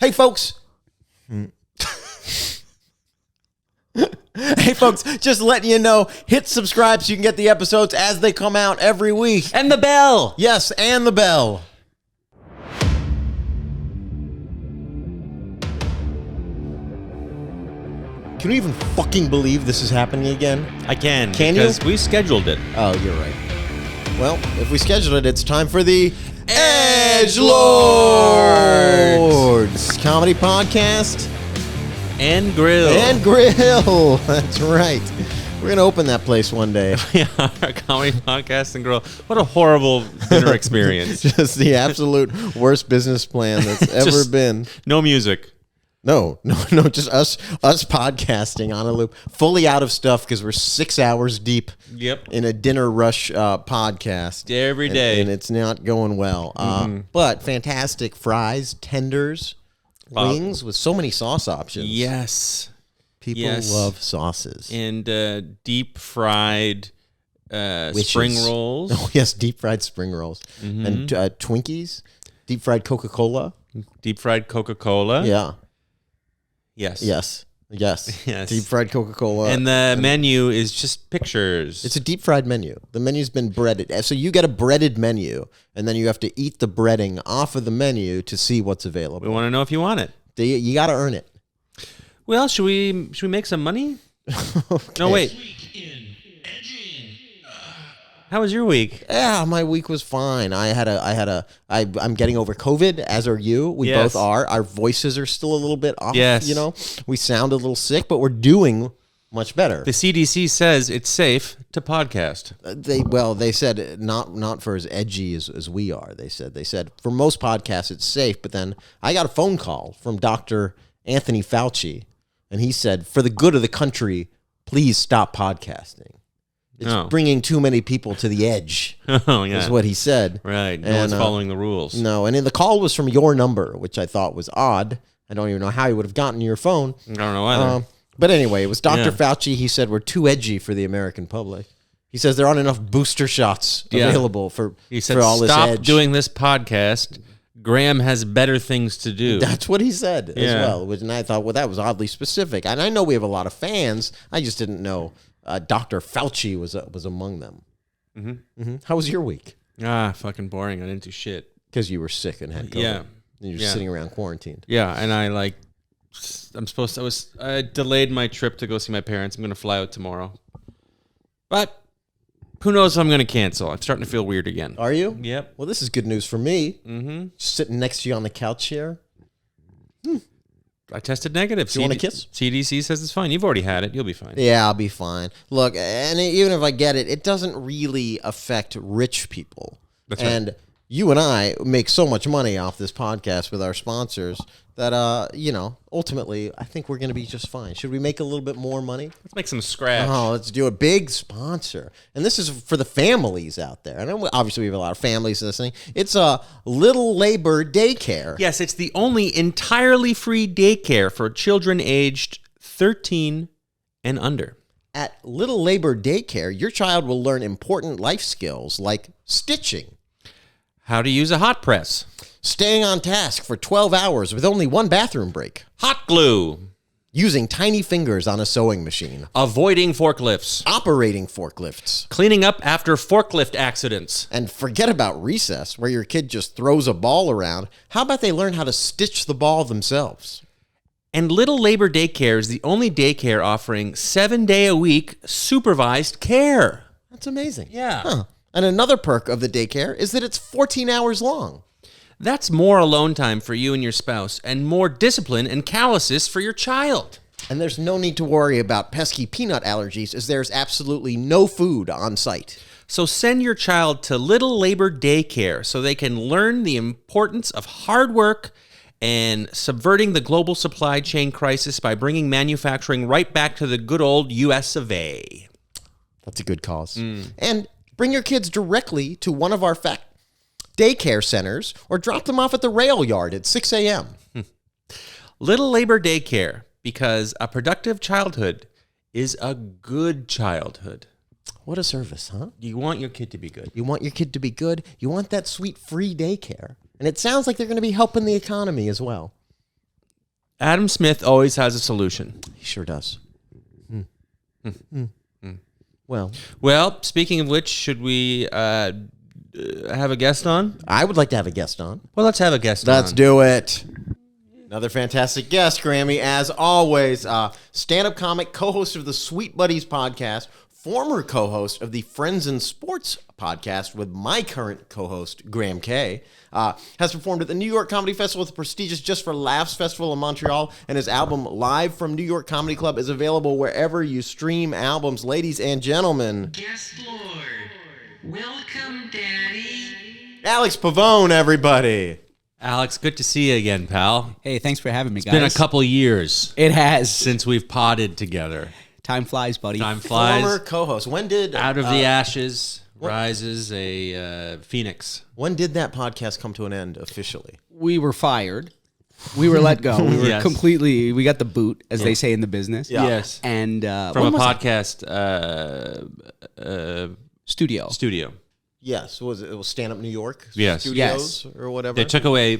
Hey, folks. Hey, folks, just letting you know, hit subscribe so you can get the episodes as they come out every week. And the bell. Yes, and the bell. Can you even fucking believe this is happening again? I can. Can you? Because we scheduled it. Oh, you're right. Well, if we scheduled it, it's time for the Edgelords Comedy Podcast And grill. and Grill. That's right. We're going to open that place one day. Yeah, our comedy podcast and grill. What a horrible dinner experience. Just the absolute worst business plan that's ever been. No music. No, just us podcasting on a loop, fully out of stuff because we're 6 hours deep in a dinner rush podcast. Every day. And it's not going well. But fantastic fries, tenders, wings with so many sauce options. Yes. People love sauces. And deep fried spring rolls. Oh, yes, deep fried spring rolls. And Twinkies, deep fried Coca-Cola. Deep fried Coca-Cola. Yeah. Yes. Yes. Yes. Deep fried Coca-Cola. And the menu is just pictures. It's a deep fried menu. The menu's been breaded. So you get a breaded menu, and then you have to eat the breading off of the menu to see what's available. We want to know if you want it. You got to earn it. Well, should we make some money? Okay. No, wait. How was your week? Yeah, my week was fine. I'm getting over COVID, as are you. We both are. Our voices are still a little bit off. Yes. You know, we sound a little sick, but we're doing much better. The CDC says it's safe to podcast. They said not for as edgy as we are. They said for most podcasts it's safe, but then I got a phone call from Dr. Anthony Fauci, and he said, for the good of the country, please stop podcasting. It's bringing too many people to the edge. Oh, yeah. Is what he said. Right. No one's following the rules. No, and the call was from your number, which I thought was odd. I don't even know how he would have gotten your phone. I don't know either. But anyway, it was Dr. Fauci. He said we're too edgy for the American public. He says there aren't enough booster shots available for all this edge. Stop doing this podcast. Graham has better things to do. That's what he said as well. And I thought, well, that was oddly specific. And I know we have a lot of fans. I just didn't know Dr. Fauci was among them. Mm-hmm. How was your week? Fucking boring. I didn't do shit. Because you were sick and had COVID. Yeah. And you're sitting around quarantined. Yeah, and I delayed my trip to go see my parents. I'm going to fly out tomorrow. But who knows if I'm going to cancel. I'm starting to feel weird again. Are you? Yep. Well, this is good news for me. Mm-hmm. Just sitting next to you on the couch here. I tested negative. Do you want a kiss? CDC says it's fine. You've already had it. You'll be fine. Yeah, I'll be fine. Look, and even if I get it, it doesn't really affect rich people. That's right. And you and I make so much money off this podcast with our sponsors that, ultimately, I think we're going to be just fine. Should we make a little bit more money? Let's make some scratch. Oh, let's do a big sponsor. And this is for the families out there. And obviously we have a lot of families listening. It's a Little Labor Daycare. Yes, it's the only entirely free daycare for children aged 13 and under. At Little Labor Daycare, your child will learn important life skills like stitching, how to use a hot press, staying on task for 12 hours with only one bathroom break, hot glue, using tiny fingers on a sewing machine, avoiding forklifts, operating forklifts, cleaning up after forklift accidents. And forget about recess, where your kid just throws a ball around. How about they learn how to stitch the ball themselves? And Little Labor Daycare is the only daycare offering 7-day-a-week supervised care. That's amazing. Yeah. Huh. And another perk of the daycare is that it's 14 hours long. That's more alone time for you and your spouse, and more discipline and calluses for your child. And there's no need to worry about pesky peanut allergies, as there's absolutely no food on site. So send your child to Little Labor Daycare so they can learn the importance of hard work and subverting the global supply chain crisis by bringing manufacturing right back to the good old U.S. of A. That's a good cause. And bring your kids directly to one of our daycare centers or drop them off at the rail yard at 6 a.m. Little Labor Daycare, because a productive childhood is a good childhood. What a service, huh? You want your kid to be good. You want your kid to be good. You want that sweet free daycare. And it sounds like they're going to be helping the economy as well. Adam Smith always has a solution. He sure does. Well, speaking of which, should we have a guest on? I would like to have a guest on. Well, let's have a guest on. Let's do it. Another fantastic guest, Grammy, as always. Stand-up comic, co-host of the Sweet Buddies podcast, former co-host of the Friends in Sports podcast with my current co-host, Graham Kay, has performed at the New York Comedy Festival with the prestigious Just for Laughs Festival in Montreal, and his album Live from New York Comedy Club is available wherever you stream albums. Ladies and gentlemen, Guest Lord, welcome, Daddy. Alex Pavone, everybody. Alex, good to see you again, pal. Hey, thanks for having me, guys. It's been a couple years It has. since we've podded together. Time flies, buddy. Time flies. Former co-host. When did Out of the ashes rises a phoenix. When did that podcast come to an end officially? We were fired. We were let go. We were Yes. completely, we got the boot, as they say in the business. Yeah. Yes. And From when a was it? podcast Studio. studio. Yes, was it was Stand Up New York Yes. Studios or whatever? They took away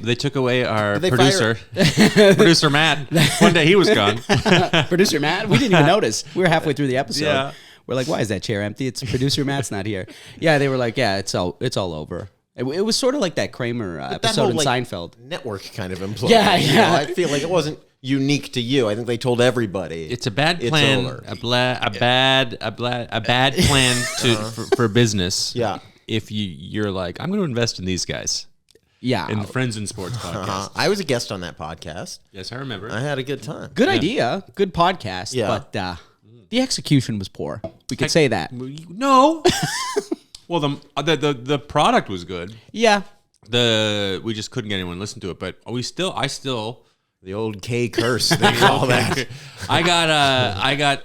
our Did they producer, producer Matt. One day he was gone. Producer Matt, we didn't even notice. We were halfway through the episode. Yeah. We're like, why is that chair empty? It's producer Matt's not here. Yeah, they were like, yeah, it's all over. It was sort of like that Kramer That episode whole, in like, Seinfeld. network kind of imploded. Yeah, you know? yeah. I feel like it wasn't unique to you. I think they told everybody. It's a bad It's plan. over. A bad plan for business. Yeah. If you're like, I'm going to invest in these guys Yeah. in the Friends in Sports podcast. I was a guest on that podcast. Yes, I remember. I had a good time. Good idea. Good podcast. Yeah. But the execution was poor. We could say that. No. Well, the product was good. Yeah. We just couldn't get anyone to listen to it, but I still. The old K curse. They call that. I got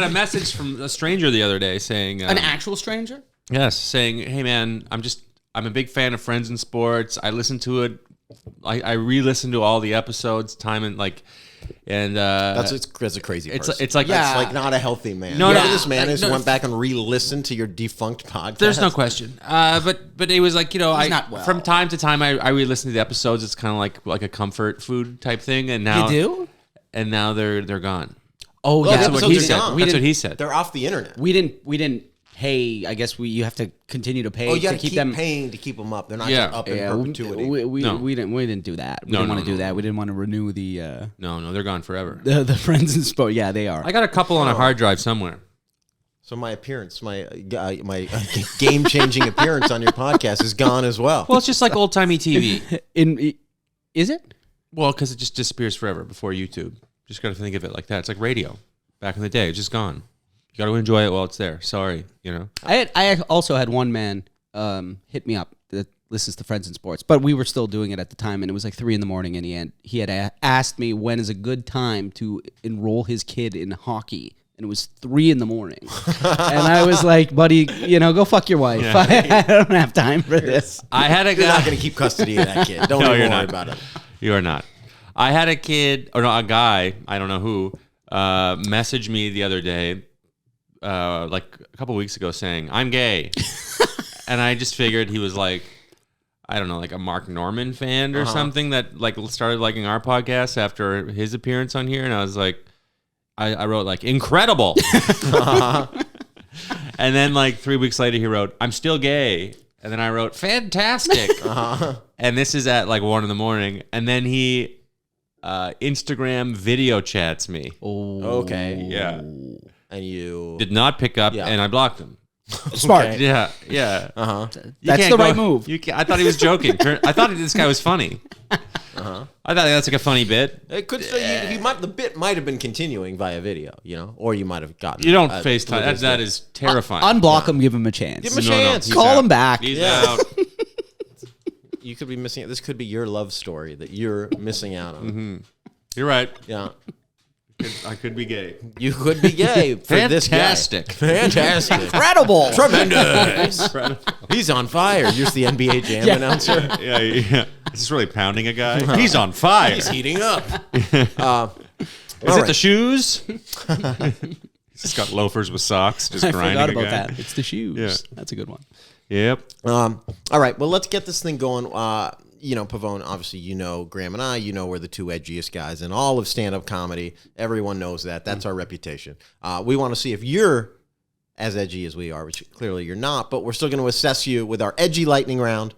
a message from a stranger the other day saying An actual stranger? yes, saying, "Hey man, I'm a big fan of Friends in Sports. I listen to it. I re-listen to all the episodes time and That's a crazy person. it's like That's like not a healthy man. No, You no, know, this man has no. went back and re-listened to your defunct podcast. there's no question. But it was like, not well. from time to time I re-listen to the episodes. It's kind of like a comfort food type thing. And now You do? And now they're gone. Oh, Well, yeah. the That's what episodes he are said. gone. That's what he said. They're off the internet. We didn't pay. I guess you have to continue to pay Oh, you got to to keep keep them. paying to keep them up. They're not Yeah. just up in Yeah, perpetuity. No. we didn't do that. We No, didn't no, want to no, do that. no. We didn't want to renew the No, they're gone forever. the friends in sport. Yeah, they are. I got a couple on a hard drive somewhere. So my appearance, my game-changing appearance on your podcast is gone as well. Well, it's just like old-timey TV. Is it? Well, because it just disappears forever before YouTube. Just got to think of it like that. It's like radio. Back in the day, it's just gone. You got to enjoy it while it's there. Sorry, I also had one man hit me up that listens to Friends in Sports, but we were still doing it at the time, and it was like 3 a.m. in the end. He had asked me when is a good time to enroll his kid in hockey, and it was 3 a.m. And I was like, buddy, go fuck your wife. Yeah. I don't have time for this. I had a You're guy. not going to keep custody of that kid. Don't No, even you're worry not. about it. You are not. I had a kid, or no, a guy, I don't know who, messaged me the other day, like a couple weeks ago, saying, I'm gay. And I just figured he was like, I don't know, like a Mark Norman fan or something that like started liking our podcast after his appearance on here. And I was like, I wrote like, incredible. And then like 3 weeks later, he wrote, I'm still gay. And then I wrote, fantastic. And this is at like 1 a.m. And then he Instagram video chats me. Oh, Okay. Yeah. And you... Did not pick up, Yeah. and I blocked him. smart. Okay. Yeah, yeah. Uh-huh. You That's can't the right move. I thought he was joking. I thought this guy was funny. I thought that's like a funny bit. It could say the bit might have been continuing via video, or you might have gotten... You don't FaceTime. That is terrifying. Unblock him, give him a chance. Give him a No, no, chance. he's Call out. him back. He's Yeah. out. You could be missing... This could be your love story that you're missing out on. You're right. Yeah. I could be gay. You could be gay for this guy. Fantastic. Fantastic. Incredible. Tremendous. He's on fire. You're just the NBA Jam announcer. Yeah. Is this really pounding a guy? He's on fire. He's heating up. Is it the shoes? He's just got loafers with socks, just I grinding forgot a about guy. that. It's the shoes. Yeah. That's a good one. Yep. All right. Well, let's get this thing going. Pavone, obviously, Graham and I, we're the two edgiest guys in all of stand-up comedy. Everyone knows that. That's our reputation. We want to see if you're as edgy as we are, which clearly you're not, but we're still going to assess you with our edgy lightning round,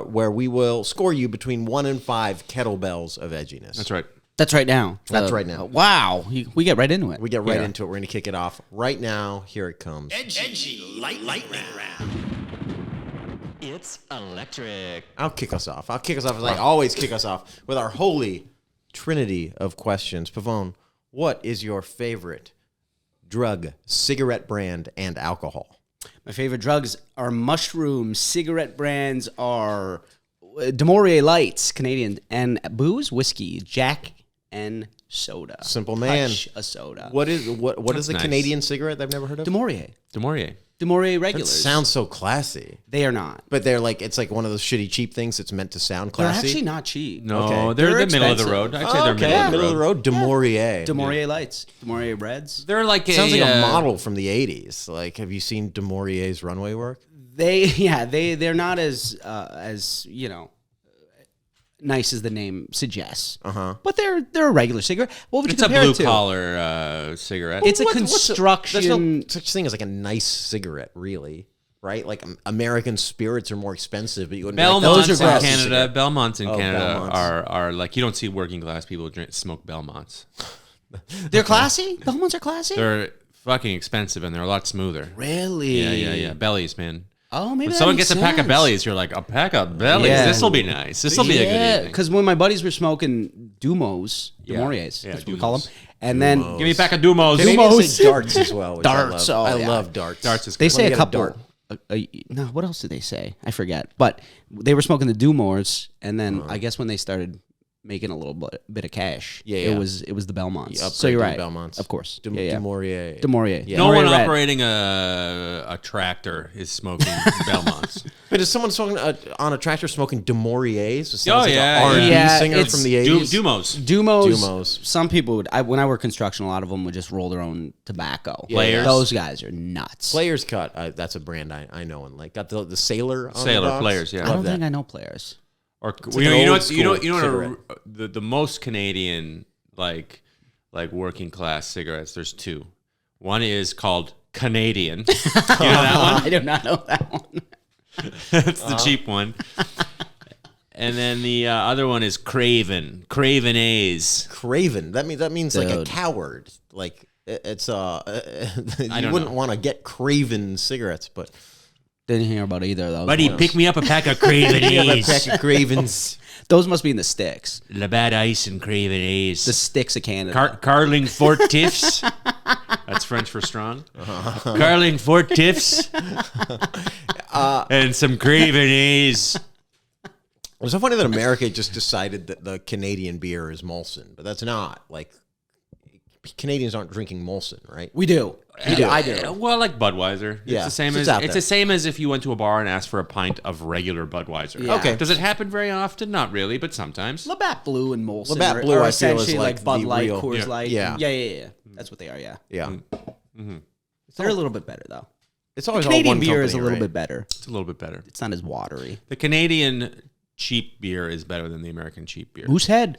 where we will score you between 1 and 5 kettlebells of edginess. That's right. That's right now. That's right now. Wow. We get right into it. We get right into it. We're going to kick it off right now. Here it comes. Edgy lightning round. It's electric. I'll kick us off as I always kick us off with our holy trinity of questions. Pavone, what is your favorite drug, cigarette brand, and alcohol? My favorite drugs are mushrooms. Cigarette brands are Demorier Lights, Canadian, and booze, whiskey, Jack and soda. Simple man. Touch a soda. What is the nice. Canadian cigarette I've never heard of? Demorier. Demorier That regulars. sounds so classy. They are not. But it's like one of those shitty cheap things that's meant to sound They're classy. actually not cheap. No, Okay. they're They're the middle of the expensive. road. I'd say they're middle of the road. Demorier. Demorier Lights. Demorier Reds. They're like Sounds like a model from the 80s. Like, have you seen Demorier's runway work? They're not as nice as the name suggests. But they're a regular cigarette. What would you It's a compare blue it to? collar cigarette. It's a There's construction. no such thing as like a nice cigarette, really. Right? Like American spirits are more expensive, but you wouldn't be like, Belmonts those in are classy Canada. cigarettes. Belmonts in Canada Belmonts. are like, you don't see working class people smoke Belmonts. They're classy. The ones are classy. They're fucking expensive and they're a lot smoother. Really? Yeah. Bellies, man. Oh, maybe When that someone makes gets a pack of sense. bellies, you're like, a pack of bellies? Yeah. This will be nice. This will be a good evening. Because when my buddies were smoking Dumos, Demoriers, Yeah, that's what we call Dumos. them, and then Dumos. Give me a pack of Dumos. Canadians say darts as well. Which Darts, I oh, yeah. love darts. Darts is they good. say me a get a couple. dart. No, what else did they say? I forget. But they were smoking the Dumors, and then I guess when they started making a little bit of cash, Yeah. it was the Belmonts. You upgrade So you're to right, Belmonts. of course. Demorier. Demorier. Yeah. No Demorier one Red. operating a tractor is smoking Belmonts. But is someone smoking on a tractor smoking Demoriers? It sounds Oh, like yeah, an R&B yeah. singer It's from the 80s. Dumos. Dumos. Some people would. When I worked construction, a lot of them would just roll their own tobacco. Players. Those guys are nuts. Players Cut. That's a brand I know and like. Got the Sailor. On the Sailor box. Players, yeah. I Love don't that. think I know players. Or like you an know old what you know school what cigarette. the most Canadian like working class cigarettes. There's two. One is called Canadian. You know that I do not know that one. one? That's the cheap one. And then the other one is Craven. Craven A's. Craven. That means like a Dude. coward. Like it's you don't wouldn't know. want to get Craven cigarettes, but Didn't hear about either of those. Buddy, ones. pick me up a pack of Craven yeah, that A's. pack of Cravens. Those must be in the sticks. Labatt Ice and Craven A's. The sticks of Canada. Carling Fort Tiffs. That's French for strong. Carling Fort Tiffs. And some Craven A's. It's so funny that America just decided that the Canadian beer is Molson, but that's not. Like, Canadians aren't drinking Molson, right? We do. I do. Well, like Budweiser. Yeah, It's the same it's as out it's there. the same as if you went to a bar and asked for a pint of regular Budweiser. Yeah. Okay. Does it happen very often? Not really, but sometimes. Labatt Blue and Molson Labatt are, Blue, are I feel, is essentially like like Bud the Light, real- Coors Yeah. Light. Yeah. Yeah. That's what they are, yeah. Yeah. They're a little bit better, though. It's always all Canadian one beer is a company, little right? bit better. It's a little bit better. It's not as watery. The Canadian cheap beer is better than the American cheap beer. Moosehead.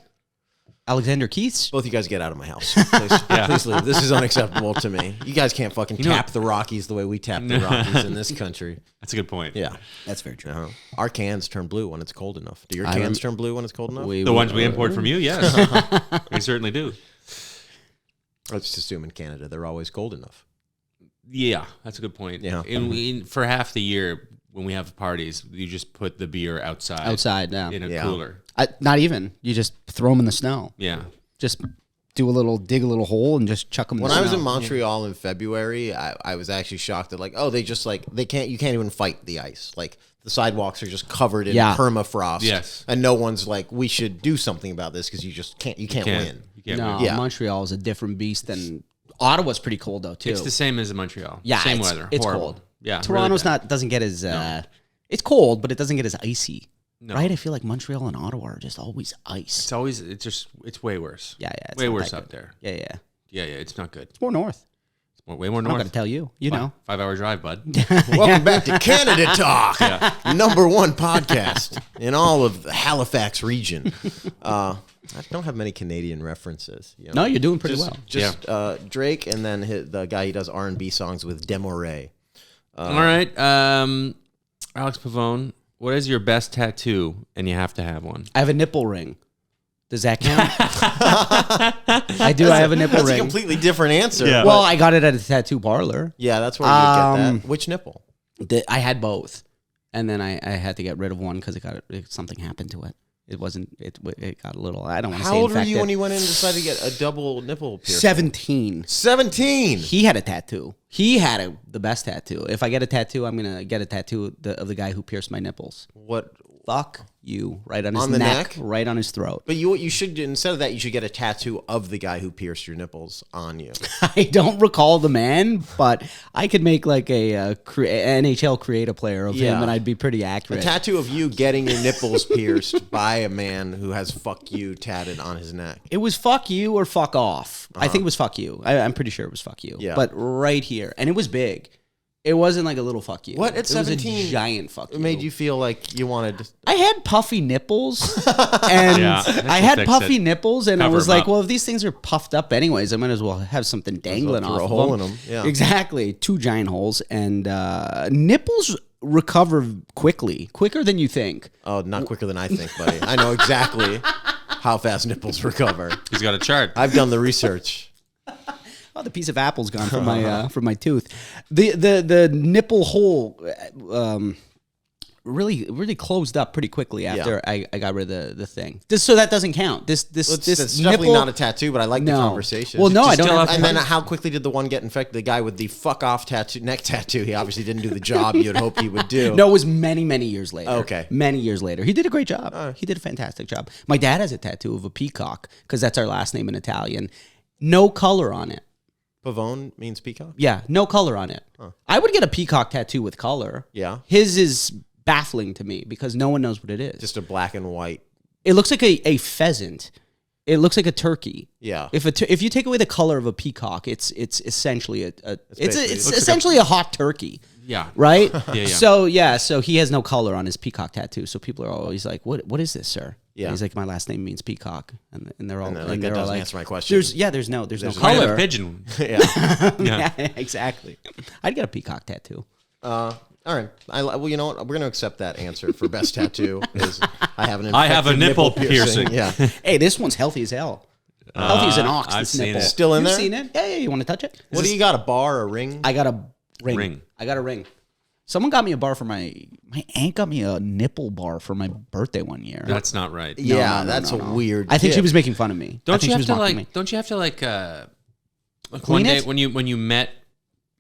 Alexander Keith's. Both you guys get out of my house. Please leave. This is unacceptable to me. You guys can't fucking know- tap the Rockies the way we tap the Rockies in this country. That's a good point. Yeah. That's very true. Our cans turn blue when it's cold enough. Do your I cans rem- turn blue when it's cold enough? The ones we import from you, yes. We certainly do. Let's just assume in Canada they're always cold enough. Yeah, that's a good point. Yeah. For half the year, when we have parties, you just put the beer outside. Outside, yeah. In a Yeah. cooler. Not even. You just throw them in the snow. Yeah. Just dig a little hole and just chuck them in When the I snow. was in Montreal in February, I was actually shocked that you can't even fight the ice. Like the sidewalks are just covered in Yeah. permafrost. Yes. And no one's like, we should do something about this because you can't win. You can't No, win. Yeah. Montreal is a different beast than Ottawa's pretty cold though too. It's the same as Montreal. Yeah, Same it's- weather. it's Horrible. cold. Yeah. Toronto's really bad. doesn't get as it's cold, but it doesn't get as icy. No. Right? I feel like Montreal and Ottawa are just always ice. It's way worse. Yeah, it's way not worse that up good. there. Yeah. Yeah, it's not good. It's more north. It's Way more I'm not north. gonna tell you. You know. 5-hour drive, bud. Welcome back to Canada Talk, number one podcast in all of the Halifax region. I don't have many Canadian references. You know? No, you're doing pretty well. Just Drake, and then the guy he does R&B songs with, Demoray. All right, Alex Pavone, what is your best tattoo? And you have to have one. I have a nipple ring. Does that count? I do. I have a nipple That's ring. a completely different answer. Yeah. Well, I got it at a tattoo parlor. Yeah, that's where you get that. Which nipple? I had both, and then I had to get rid of one because something happened to it. It wasn't. It got a little. I don't want to say. How old were you infected. when you went in and decided to get a double nipple piercing? 17. 17. He had a tattoo. He had the best tattoo. If I get a tattoo, I'm gonna get a tattoo of the guy who pierced my nipples. What? Fuck you! Right on his On the neck? right on his throat. But you should do, instead of that, you should get a tattoo of the guy who pierced your nipples on you. I don't recall the man, but I could make like a NHL create a player of him, and I'd be pretty A accurate. tattoo of you getting your nipples pierced by a man who has "fuck you" tatted on his neck. It was fuck you or fuck off. I think it was fuck you. I'm pretty sure it was fuck you. Yeah. But right here. And it was big. It wasn't like a little fuck you. What, at It was 17? a giant fuck you. It made you feel like you wanted to... I had puffy nipples, and Yeah, that I should had fix puffy it. nipples, and I Cover was 'em like, up. well, if these things are puffed up anyways, I might as well have something dangling throw off a of hole them. in 'em, yeah. Exactly. 2 giant holes, and nipples recover quicker than you think. Oh, not quicker than I think, buddy. I know exactly how fast nipples recover. He's got a chart. I've done the research. Oh, the piece of apple's gone from my tooth. The nipple hole really closed up pretty quickly after I got rid of the thing. So that doesn't count. This It's nipple, definitely not a tattoo, but I like the No. conversation. Well, no, I don't still have have And then how quickly did the one get infected? The guy with the fuck off tattoo, neck tattoo, he obviously didn't do the job you'd hope he would do. No, it was many years later. Okay. Many years later. He did a great job. He did a fantastic job. My dad has a tattoo of a peacock because that's our last name in Italian. No color on it. Pavone means peacock? Yeah, no color on it. I would get a peacock tattoo with color. Yeah. His is baffling to me because no one knows what it is. Just a black and white. It looks like a pheasant. It looks like a turkey. Yeah. If you take away the color of a peacock, it's essentially it's basically- it's essentially a hot turkey. Yeah. Right? Yeah. So he has no color on his peacock tattoo. So people are always like, "What is this, sir?" Yeah. And he's like, "My last name means peacock," and they're all And they're like, and "That they're all doesn't like, answer my question." There's no Color color. pigeon. Yeah. Yeah. Yeah, exactly. I'd get a peacock tattoo. All right. Well, you know what? We're going to accept that answer for best tattoo. Is I have an I have a infected nipple piercing. Yeah. Hey, this one's healthy as hell. Healthy as an ox. I've this seen nipple. it. Still in You've there? seen it? Yeah. You want to touch it? What do you got? A bar, a ring? I got a ring. Ring. I got a ring. Someone got me a bar for my aunt got me a nipple bar for my birthday one year. That's not right. Yeah, no, that's no, a no. weird. I think she gift. was making fun of me. I Don't think you she have was to mocking like? Don't you have to like? One Clean day it? when you met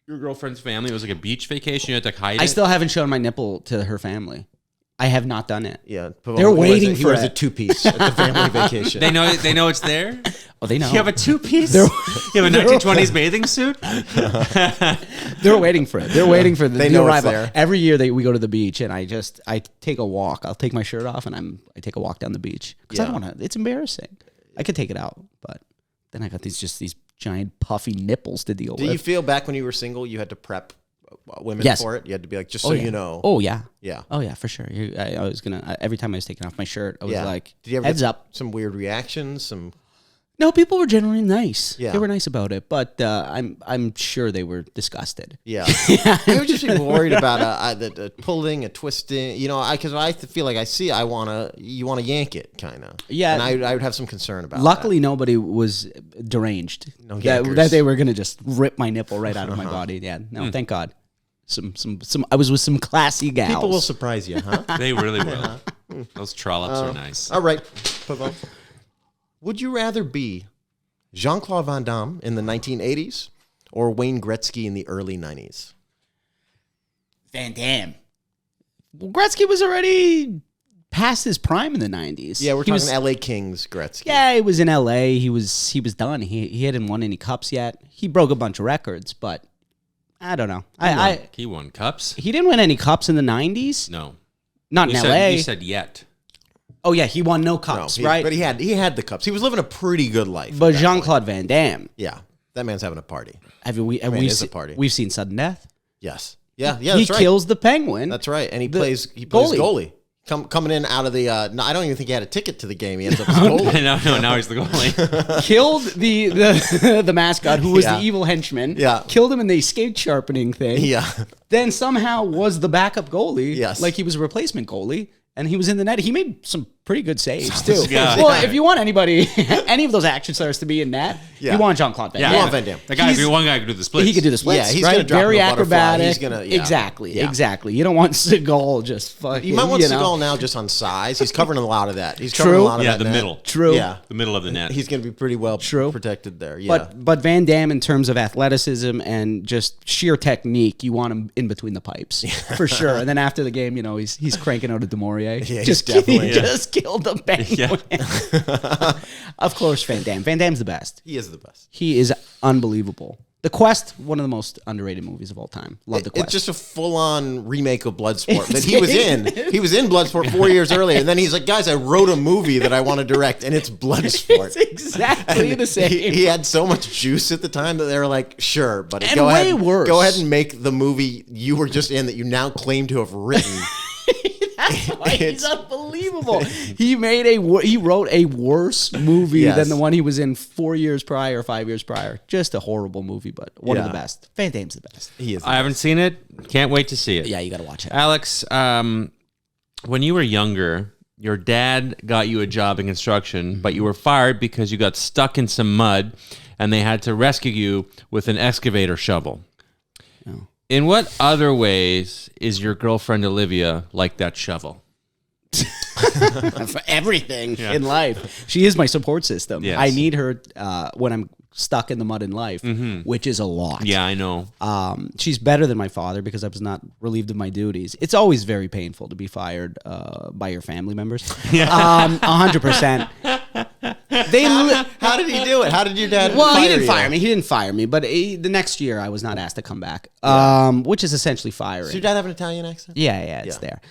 your girlfriend's family, it was like a beach vacation. You had to hide I it. still haven't shown my nipple to her family. I have not done it. Yeah, They're waiting he for wears it. a 2-piece at the family vacation. They know it's there. Oh, they know. You have a 2-piece. They're- You have a 1920s bathing suit. They're waiting for it. They're waiting for the, They the know it's arrival. there. Every year we go to the beach and I take a walk. I'll take my shirt off and I take a walk down the beach because I don't want to. It's embarrassing. I could take it out, but then I got these giant puffy nipples to deal Do with. you feel back when you were single, you had to prep women Yes. for it? You had to be like, just Oh, so yeah. you know. Oh yeah. Yeah. Oh yeah, for sure. I was gonna every time I was taking off my shirt, I was Yeah. like, Did you ever heads get up. some weird reactions? Some No, people were generally nice. Yeah. They were nice about it, but I'm sure they were disgusted. yeah. I would just be worried about the pulling, a twisting. You know, because I feel like you want to yank it, kind of. Yeah. And I would have some concern about. Luckily, nobody was deranged. No that, yankers. that they were gonna just rip my nipple right out of my body. Yeah, no, thank God. Some. I was with some classy gals. that. People will surprise you, huh? They really will. Those trollops are nice. All right. Pavone. Would you rather be Jean-Claude Van Damme in the 1980s or Wayne Gretzky in the early 90s? Van Damme. Well, Gretzky was already past his prime in the 90s. Yeah, we're He talking was- LA Kings Gretzky. Yeah, he was in LA. He was done. He hadn't won any cups yet. He broke a bunch of records, but I don't know. He won cups. He didn't win any cups in the 90s. No, Not in LA. You said yet. Oh yeah, he won no No, cups, he- right? But he had the cups. He was living a pretty good life. But at that point. Jean-Claude Van Damme. Yeah. That man's having a party. We is a party. We've seen sudden death. Yes. Yeah. He That's right. kills the penguin. That's right. And he plays goalie. Coming in out of the. No, I don't even think he had a ticket to the game. He ends up as goalie. no, now he's the goalie. Killed the mascot who was the evil henchman. Yeah. Killed him in the skate sharpening thing. Yeah. Then somehow was the backup goalie. Yes. Like he was a replacement goalie. And he was in the net. He made some pretty good saves, too. Yeah. Well, if you want anybody, any of those action stars to be in net, you want Jean-Claude Van Damme. Yeah, want Van Damme. The guy, if you one guy could do the splits. He could do the splits. Yeah, he's right? gonna drop Very him a butterfly. acrobatic. He's gonna- Exactly. You don't want Seagal just fucking. You might want you know. Seagal now just on size. He's covering a lot of that. He's covering a lot of Yeah, that the net. middle. True. Yeah. The middle of the net. He's going to be pretty well protected there. Yeah. But Van Damme, in terms of athleticism and just sheer technique, you want him in between the pipes for sure. And then after the game, he's cranking out a Demorier. Yeah, just definitely- just killed the penguin. Of course, Van Damme. Van Damme's the best. He is the best. He is unbelievable. The Quest, one of the most underrated movies of all time. Love The Quest. It's just a full-on remake of Bloodsport that he was in. He was in Bloodsport 4 years earlier, and then he's like, "Guys, I wrote a movie that I want to direct, and it's Bloodsport." It's exactly the same. He had so much juice at the time that they were like, "Sure, buddy, And go way ahead, worse. go ahead and make the movie you were just in that you now claim to have written." That's why he's unbelievable. He wrote a worse movie Yes. than the one he was in 4 years prior or 5 years prior. Just a horrible movie, but one of the best. Van Damme's the best. He is. I haven't seen it. Can't wait to see it. Yeah, you got to watch it. Alex, when you were younger, your dad got you a job in construction, but you were fired because you got stuck in some mud and they had to rescue you with an excavator shovel. Oh. In what other ways is your girlfriend Olivia like that shovel? For everything in life. She is my support system. Yes. I need her when I'm stuck in the mud in life, which is a lot. Yeah, I know. She's better than my father because I was not relieved of my duties. It's always very painful to be fired by your family members. 100%. How did he do it? How did your dad? Well, he didn't you? fire me. He didn't fire me, but the next year I was not asked to come back, which is essentially firing. Does your dad have an Italian accent? Yeah, it's there.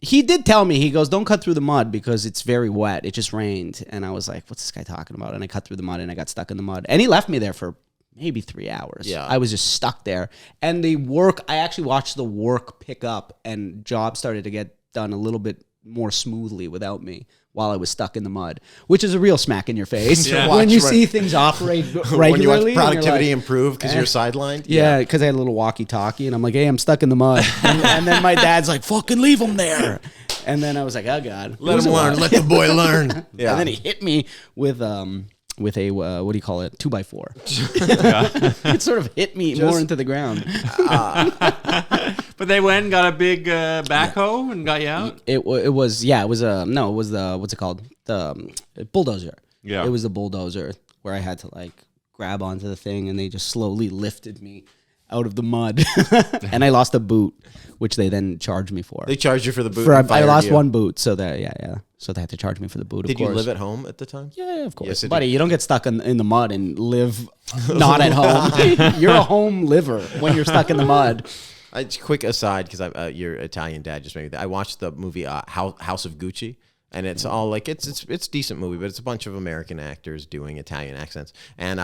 He did tell me, he goes, "Don't cut through the mud because it's very wet. It just rained." And I was like, what's this guy talking about? And I cut through the mud and I got stuck in the mud. And he left me there for maybe 3 hours. Yeah. I was just stuck there. And I actually watched the work pick up and jobs started to get done a little bit more smoothly without me while I was stuck in the mud, which is a real smack in your face Yeah. when you Watch see things operate regularly. When you watch and you're productivity like, improve because you're sidelined. yeah, because I had a little walkie-talkie, and I'm like, "Hey, I'm stuck in the mud." and then my dad's like, "Fucking leave him there." And then I was like, "Oh God, Let him learn. Let the boy learn. Yeah. And then he hit me with a what do you call it? 2x4. It sort of hit me more into the ground. But they went and got a big backhoe and got you out? It was what's it called? The bulldozer. Yeah. It was the bulldozer where I had to like grab onto the thing, and they just slowly lifted me out of the mud, and I lost a boot, which they then charged me for. They charged you for the boot. I and fired lost you. one boot, so so they had to charge me for the boot. Did of you course. live at home at the time? Yeah, of course, Yes, it buddy. You don't get stuck in the mud and live not at home. You're a home liver when you're stuck in the mud. Quick aside, because your Italian dad just made me. I watched the movie House of Gucci, and it's all like it's a decent movie, but it's a bunch of American actors doing Italian accents, and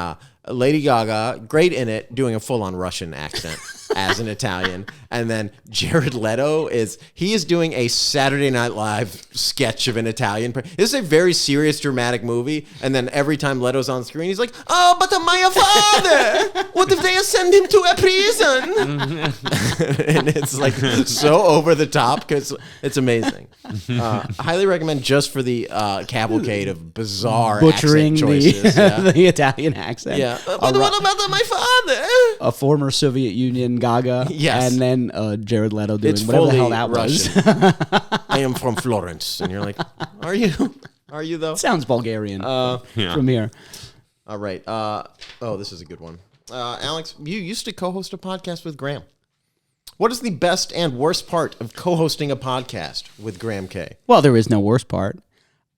Lady Gaga, great in it, doing a full-on Russian accent as an Italian, and then Jared Leto is doing a Saturday Night Live sketch of an Italian. This is a very serious, dramatic movie, and then every time Leto's on screen, he's like, "Oh, but my father! What if they send him to a prison?" And it's like so over the top because it's amazing. Highly recommend just for the cavalcade of bizarre Butchering accent choices. the Italian accent. Yeah. But what about my father? A former Soviet Union Gaga, Yes. and then Jared Leto doing It's whatever the hell fully that Russian. I am from Florence. And you're like, are you? Are you though? was. Sounds Bulgarian from here. All right. This is a good one. Alex, you used to co-host a podcast with Graham. What is the best and worst part of co-hosting a podcast with Graham Kay? Well, there is no worst part.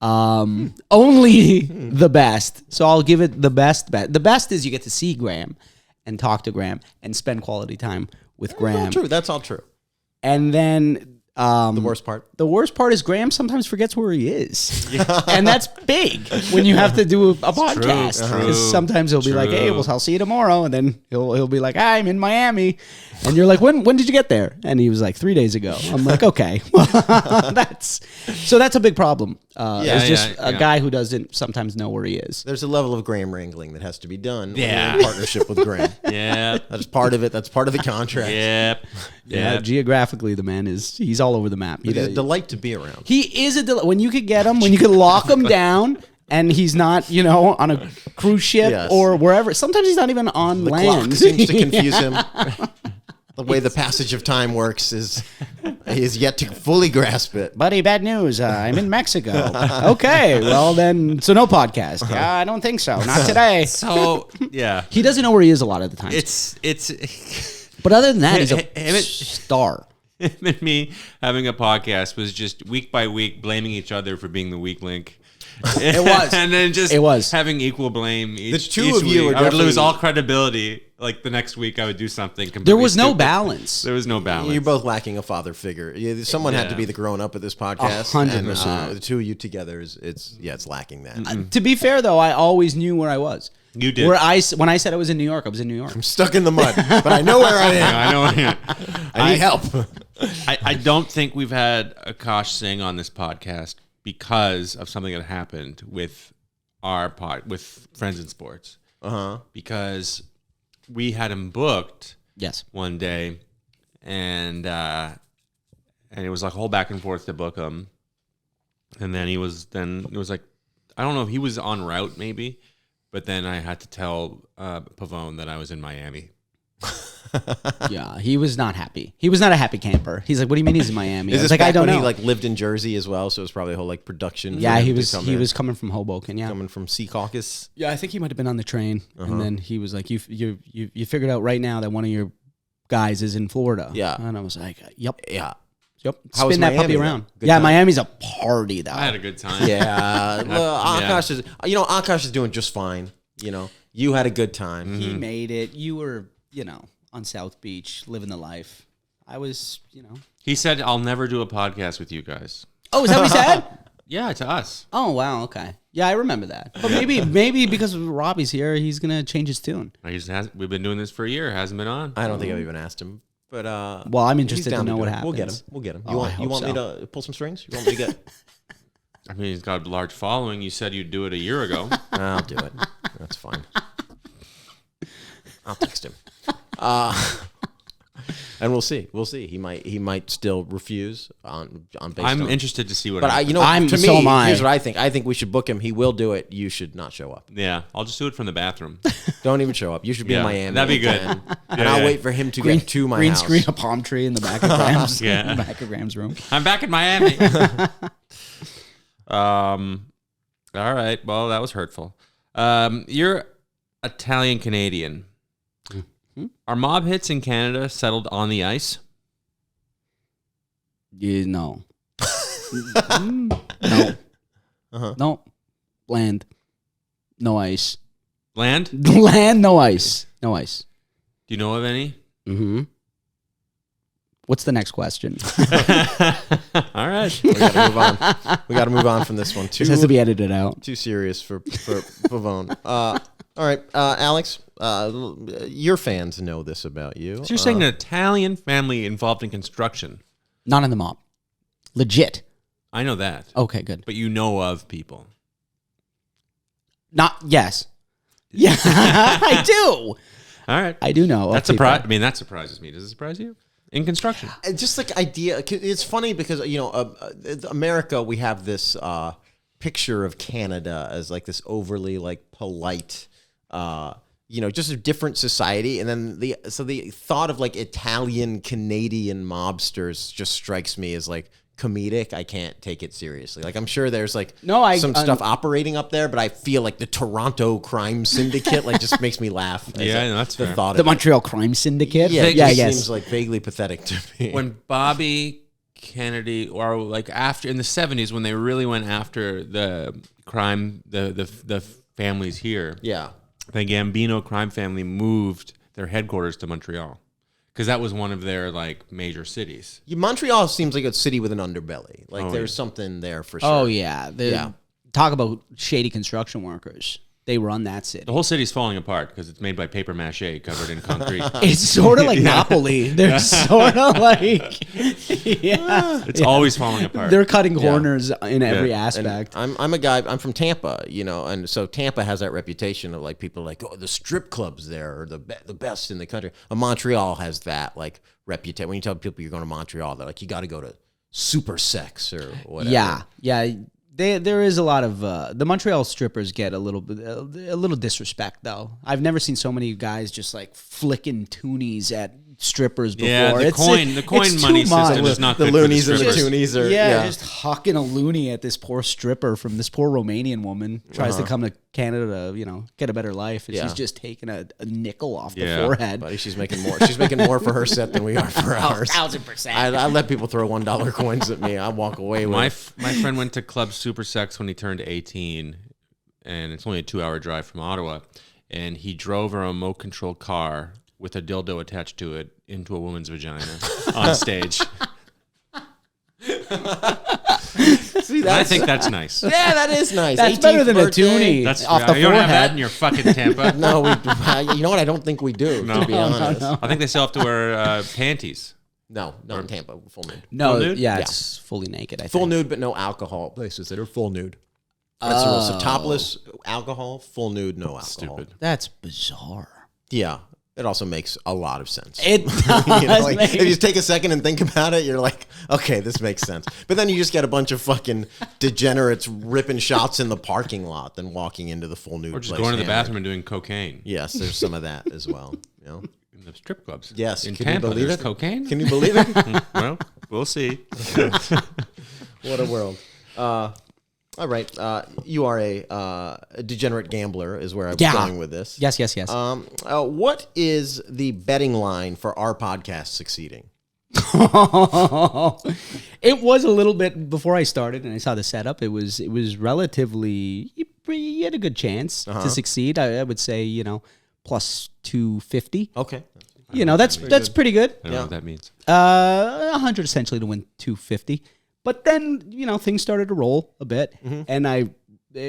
Only the best. So I'll give it the best. The best is you get to see Graham and talk to Graham and spend quality time with Graham. True. That's all true. And then The worst part? The worst part is Graham sometimes forgets where he is. And that's big when you have to do a podcast. Because sometimes he'll be like, hey, well, I'll see you tomorrow. And then he'll be like, I'm in Miami. And you're like, when did you get there? And he was like, 3 days ago. I'm like, okay. that's a big problem. It's just a guy who doesn't sometimes know where he is. There's a level of Graham wrangling that has to be done Yeah. in partnership with Graham. Yeah. That's part of it. That's part of the contract. Yep. Yeah, geographically, the man he's all over the map. He's a delight to be around. He is a delight. When you could get him, when you could lock him down, and he's not, on a cruise ship or wherever. Sometimes he's not even on The land. clock seems to confuse him. The way the passage of time works is he is yet to fully grasp it. Buddy, bad news. I'm in Mexico. Okay, well then, so no podcast. Yeah, I don't think so. Not today. So, yeah. He doesn't know where he is a lot of the time. But other than that, he's a star. Him and me having a podcast was just week by week blaming each other for being the weak link. It was. And then just It was. having equal blame each, two each of you week. are I would lose definitely- all credibility. Like the next week I would do something completely There was no stupid. balance. There was no balance. You're both lacking a father figure. Someone had to Yeah. be the grown up at this podcast. 100%. And, the two of you together it's lacking that. To be fair, though, I always knew where I was. You did. When I said I was in New York, I was in New York. I'm stuck in the mud, but I know where I am. I know. I need help. I don't think we've had Akash sing on this podcast because of something that happened with with Friends in Sports. Because we had him booked Yes. one day, and it was like a whole back and forth to book him. And then it was like, I don't know if he was en route maybe, but then I had to tell Pavone that I was in Miami. Yeah, he was not happy. He was not a happy camper. He's like, "What do you mean he's in Miami?" Is I was this like, back "I don't when know." he like lived in Jersey as well? So it was probably a whole like production. for Yeah, him he to was come he in. was coming from Hoboken. Yeah, coming from Sea Caucus. yeah. I think he might have been on the train, and then he was like, "You figured out right now that one of your guys is in Florida." Yeah. and I was like, "Yep, Yeah. yep." How was Spin that Miami, puppy though? around. Good Yeah, time? Miami's a party though. I had a good time. Yeah. Well, Yeah. Akash is Akash is doing just fine. You had a good time. He made it. You were, on South Beach living the life. I was, He said, "I'll never do a podcast with you guys." Oh, is that what he said? Yeah, to us. Oh wow, okay. Yeah, I remember that. But maybe because Robbie's here, he's gonna change his tune. We've been doing this for a year. Hasn't been on. I don't think I've even asked him. But Well, I'm interested he's down to know do what it. happens. We'll get him. Oh, I You hope want me so. to pull some strings? You want me to get? I mean, he's got a large following. You said you'd do it a year ago. I'll do it. That's fine. I'll text him. And we'll see. We'll see. He might still refuse on based I'm on. interested to see what But happens. to so me, am I. here's what I think. I think we should book him. He will do it. You should not show up. Yeah, I'll just do it from the bathroom. Don't even show up. You should be in Yeah, Miami. that'd be at good. 10, and I'll wait for him to get to my green house. screen, a palm tree in the back of Graham's, Yeah. in the back of Graham's room. I'm back in Miami. All right. Well, that was hurtful. You're Italian Canadian. Are mob hits in Canada settled on the ice? Yeah, no. No. No. Land. No ice. Land? Land, no ice. No ice. Do you know of any? Mm-hmm. What's the next question? All right. We got to move on. We got to move on from this one. This has to be edited out. Too serious for Pavone. All right, Alex. Your fans know this about you. So you're saying an Italian family involved in construction. Not in the mob. Legit. I know that. Okay, good. But you know of people. Yes. Yeah, I do. All right. I do know. of That people. that surprises me. Does it surprise you? In construction. Just like idea. It's funny because America, we have this picture of Canada as like this overly like polite, just a different society, and then the thought of like Italian Canadian mobsters just strikes me as like comedic. I can't take it seriously. Like I'm sure there's like some stuff operating up there, but I feel like the Toronto crime syndicate like just makes me laugh. Yeah, that's the fair. thought The of it. Montreal crime syndicate. Yeah, it yeah, just yes. seems like vaguely pathetic to me. When Bobby Kennedy, or like after in the 70s, when they really went after the crime, the families here, yeah. the Gambino crime family moved their headquarters to Montreal Because that was one of their like major cities. Montreal seems like a city with an underbelly. Like there's something there for sure. Oh yeah. Talk about shady construction workers. They run that city. The whole city's falling apart because it's made by paper mache covered in concrete. It's sort of like Napoli. They're sort of like, It's always falling apart. They're cutting corners in every aspect. And I'm a guy. I'm from Tampa, and so Tampa has that reputation of like people like, oh, the strip clubs there are the best in the country. Montreal has that like reputation. When you tell people you're going to Montreal, they're like, you got to go to Super Sex or whatever. Yeah. There is a lot of the Montreal strippers get a little disrespect though. I've never seen so many guys just like flicking toonies at strippers before. Yeah, the coin money system is not the good loonies for and the the strippers. toonies are just hucking a loony at this poor stripper from this poor Romanian woman tries to come to Canada to get a better life, and she's just taking a nickel off the forehead. Buddy, she's making more. She's making more for her set than we are for ours. 1,000%. I let people throw $1 coins at me. I walk away with. My friend went to Club Super Sex when he turned 18, and it's only a 2-hour drive from Ottawa, and he drove a remote control car with a dildo attached to it into a woman's vagina on stage. See, I think that's nice. Yeah, that is nice. That's better than birthday. a toonie. That's off the you don't have that forehead. in your fucking Tampa. No, you know what? I don't think we do. No. To be honest, I think they still have to wear panties. no, not in Tampa. Full nude. No, Full nude? yeah, it's fully naked. I think. Full nude, but no alcohol. Places that are full nude. That's the rule. So topless, alcohol, full nude, no alcohol. Stupid. That's bizarre. Yeah. It also makes a lot of sense. It does If you just take a second and think about it, you're like, okay, this makes sense. But then you just get a bunch of fucking degenerates ripping shots in the parking lot, then walking into the full nude Or just place going to the hammered. bathroom and doing cocaine. Yes, there's some of that as well. In the strip clubs. Yes, In can you Tampa, believe there's it? cocaine? Can you believe it? Well, we'll see. What a world. All right. You are a degenerate gambler is where I was going with this. Yes. What is the betting line for our podcast succeeding? It was a little bit before I started and I saw the setup. It was relatively, you had a good chance to succeed. I would say, plus 250. Okay. That's pretty good. I don't know what that means. 100 essentially to win 250. But then, things started to roll a bit, and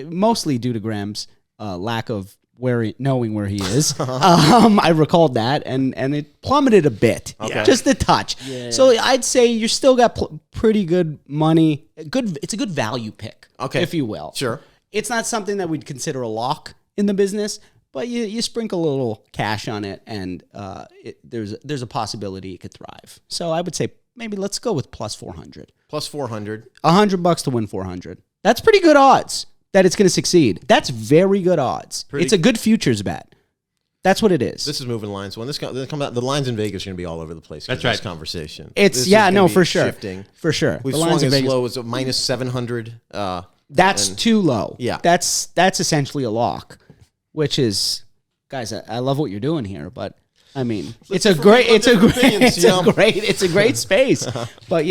mostly due to Graham's lack of knowing where he is, I recalled that, and it plummeted a bit, just a touch. Yeah. So I'd say you still got pretty good money. It's a good value pick, if you will. Sure. It's not something that we'd consider a lock in the business, but you sprinkle a little cash on it, and there's a possibility it could thrive. So I would say maybe let's go with plus 400. Plus 400. $100 to win 400. That's pretty good odds that it's going to succeed. That's very good odds. It's a good futures bet. That's what it is. This is moving lines. When this comes out, the lines in Vegas are going to be all over the place. That's right. This conversation. It's This is gonna be for sure. Shifting. For sure. We've The swung lines in as Vegas- low as a minus 700. That's too low. Yeah. That's essentially a lock, which is, guys, I love what you're doing here, but I mean, it's a great space. But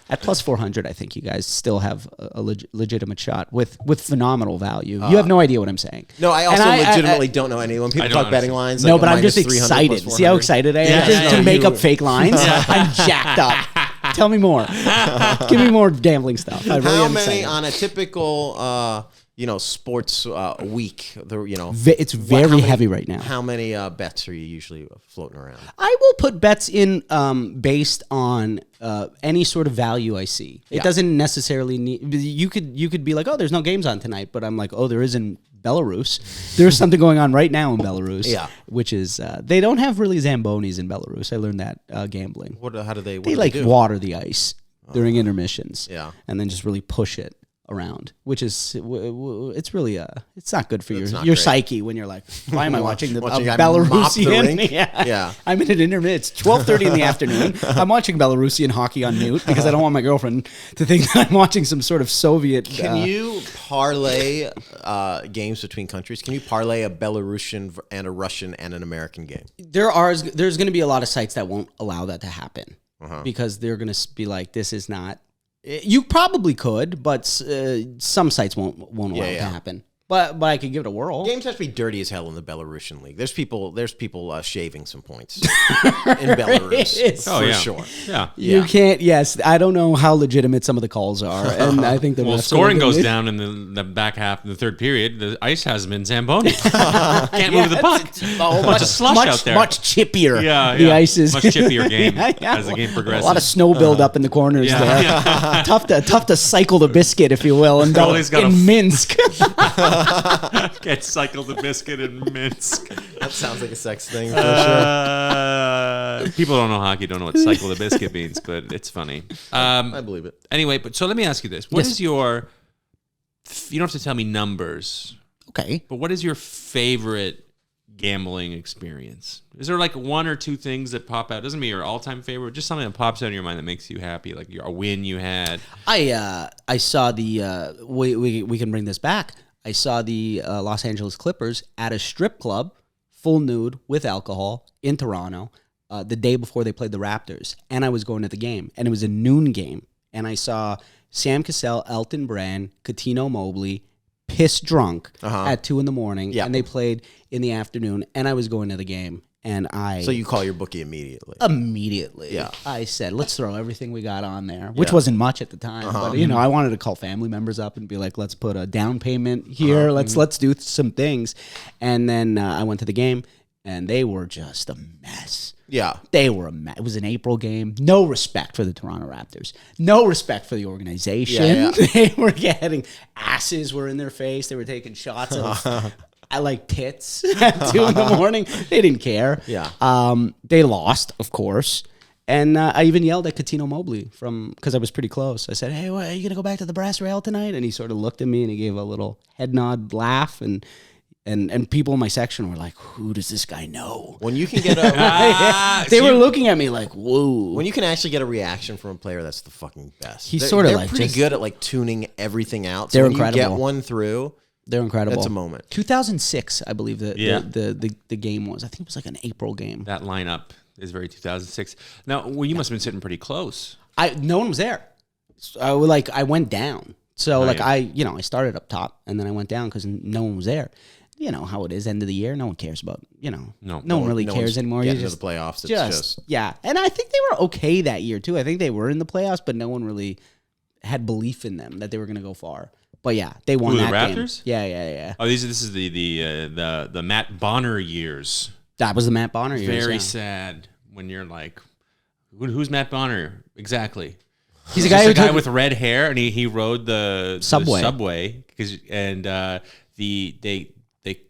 at plus 400, I think you guys still have a legitimate shot with phenomenal value. You have no idea what I'm saying. No, I also legitimately don't know any. When people talk betting lines, no, like but I'm minus just 300 excited. plus See how 400. excited I am to make up fake lines? I'm jacked up. Tell me more. Give me more gambling stuff. I really How am many excited. on a typical sports week? It's very heavy right now. How many bets are you usually floating around? I will put bets in based on any sort of value I see. It doesn't necessarily need. You could be like, oh, there's no games on tonight, but I'm like, oh, there is in Belarus. There's something going on right now in Belarus. Yeah. Which is they don't have really Zambonis in Belarus. I learned that gambling. How do they? What They do like do? water the ice during intermissions. Yeah. And then just really push it around, which is it's really it's not good for your great. psyche when you're like, why am I watching the Watching a guy mop the Belarusian? rink? Yeah, I'm in an intermittent. It's 12:30 in the afternoon. I'm watching Belarusian hockey on mute because I don't want my girlfriend to think that I'm watching some sort of Soviet. Can you parlay games between countries? Can you parlay a Belarusian and a Russian and an American game? There's going to be a lot of sites that won't allow that to happen because they're going to be like, this is not. You probably could, but some sites won't allow it to happen. But I could give it a whirl. Games have to be dirty as hell in the Belarusian league. There's people shaving some points in Belarus for sure. Yeah. You can't. Yes, I don't know how legitimate some of the calls are, and I think the refs are scoring goes legitimate. down in the back half of the third period. The ice has been Zamboni. Can't move the puck. Bunch of slush out there. Much chippier. Yeah, the ice is much chippier game as the game progresses. A lot of snow build up in the corners there. Tough to cycle the biscuit, if you will, in Minsk. Get cycle the biscuit in Minsk. That sounds like a sex thing for sure. People don't know hockey, don't know what cycle the biscuit means, but it's funny. I believe it. Anyway, so let me ask you this. What is your, you don't have to tell me numbers, Okay. but what is your favorite gambling experience? Is there like one or two things that pop out? Doesn't mean your all-time favorite, just something that pops out in your mind that makes you happy, like a win you had. I saw the we can bring this back. I saw the Los Angeles Clippers at a strip club, full nude with alcohol in Toronto, the day before they played the Raptors, and I was going to the game, and it was a noon game, and I saw Sam Cassell, Elton Brand, Cuttino Mobley, piss drunk at 2 a.m, and they played in the afternoon, and I was going to the game, and So you call your bookie immediately. Yeah. I said, let's throw everything we got on there, which wasn't much at the time. But, I wanted to call family members up and be like, let's put a down payment here. Let's do some things. And then I went to the game, and they were just a mess. Yeah. They were a mess. It was an April game. No respect for the Toronto Raptors. No respect for the organization. Yeah. They were getting asses were in their face. They were taking shots of I like tits at 2 a.m. They didn't care. Yeah. They lost, of course. And I even yelled at Cuttino Mobley because I was pretty close. I said, hey, are you going to go back to the brass rail tonight? And he sort of looked at me and he gave a little head nod laugh. And people in my section were like, who does this guy know? When you can get a... They were looking at me like, whoa. When you can actually get a reaction from a player, that's the fucking best. He's sort of like... They're pretty good at like tuning everything out. They're when incredible. You get one through... They're incredible. That's a moment. 2006, I believe the game was. I think it was like an April game. That lineup is very 2006. Now, you must have been sitting pretty close. No one was there. So I went down. So I started up top and then I went down because no one was there. You know how it is, end of the year. No one cares about, no one really cares anymore. Getting to the playoffs. It's just yeah. And I think they were okay that year too. I think they were in the playoffs, but no one really had belief in them that they were going to go far. But yeah, they won that Raptors? game. Yeah. Oh, this is the Matt Bonner years. That was the Matt Bonner years. Very sad when you're like, who's Matt Bonner exactly? He's a guy with red hair, and he rode the subway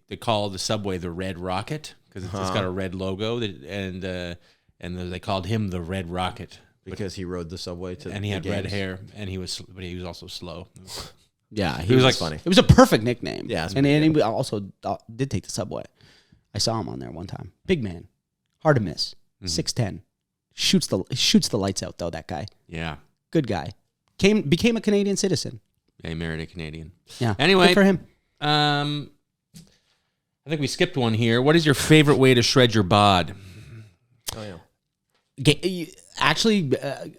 they call the subway the Red Rocket because it's got a red logo, and they called him the Red Rocket because he rode the subway and he had red hair, and he was also slow. Yeah, he was like funny. It was a perfect nickname. Yeah, and he also did take the subway. I saw him on there one time. Big man, hard to miss. 6'10", shoots the lights out though. That guy. Yeah, good guy. Became a Canadian citizen. Yeah, he married a Canadian. Yeah. Anyway, good for him. I think we skipped one here. What is your favorite way to shred your bod? Oh yeah. Actually,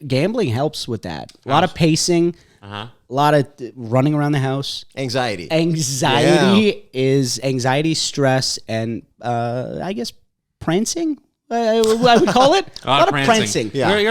gambling helps with that. A lot of pacing. A lot of running around the house. Anxiety, stress, and I guess prancing. I would call it a lot of prancing. Yeah. You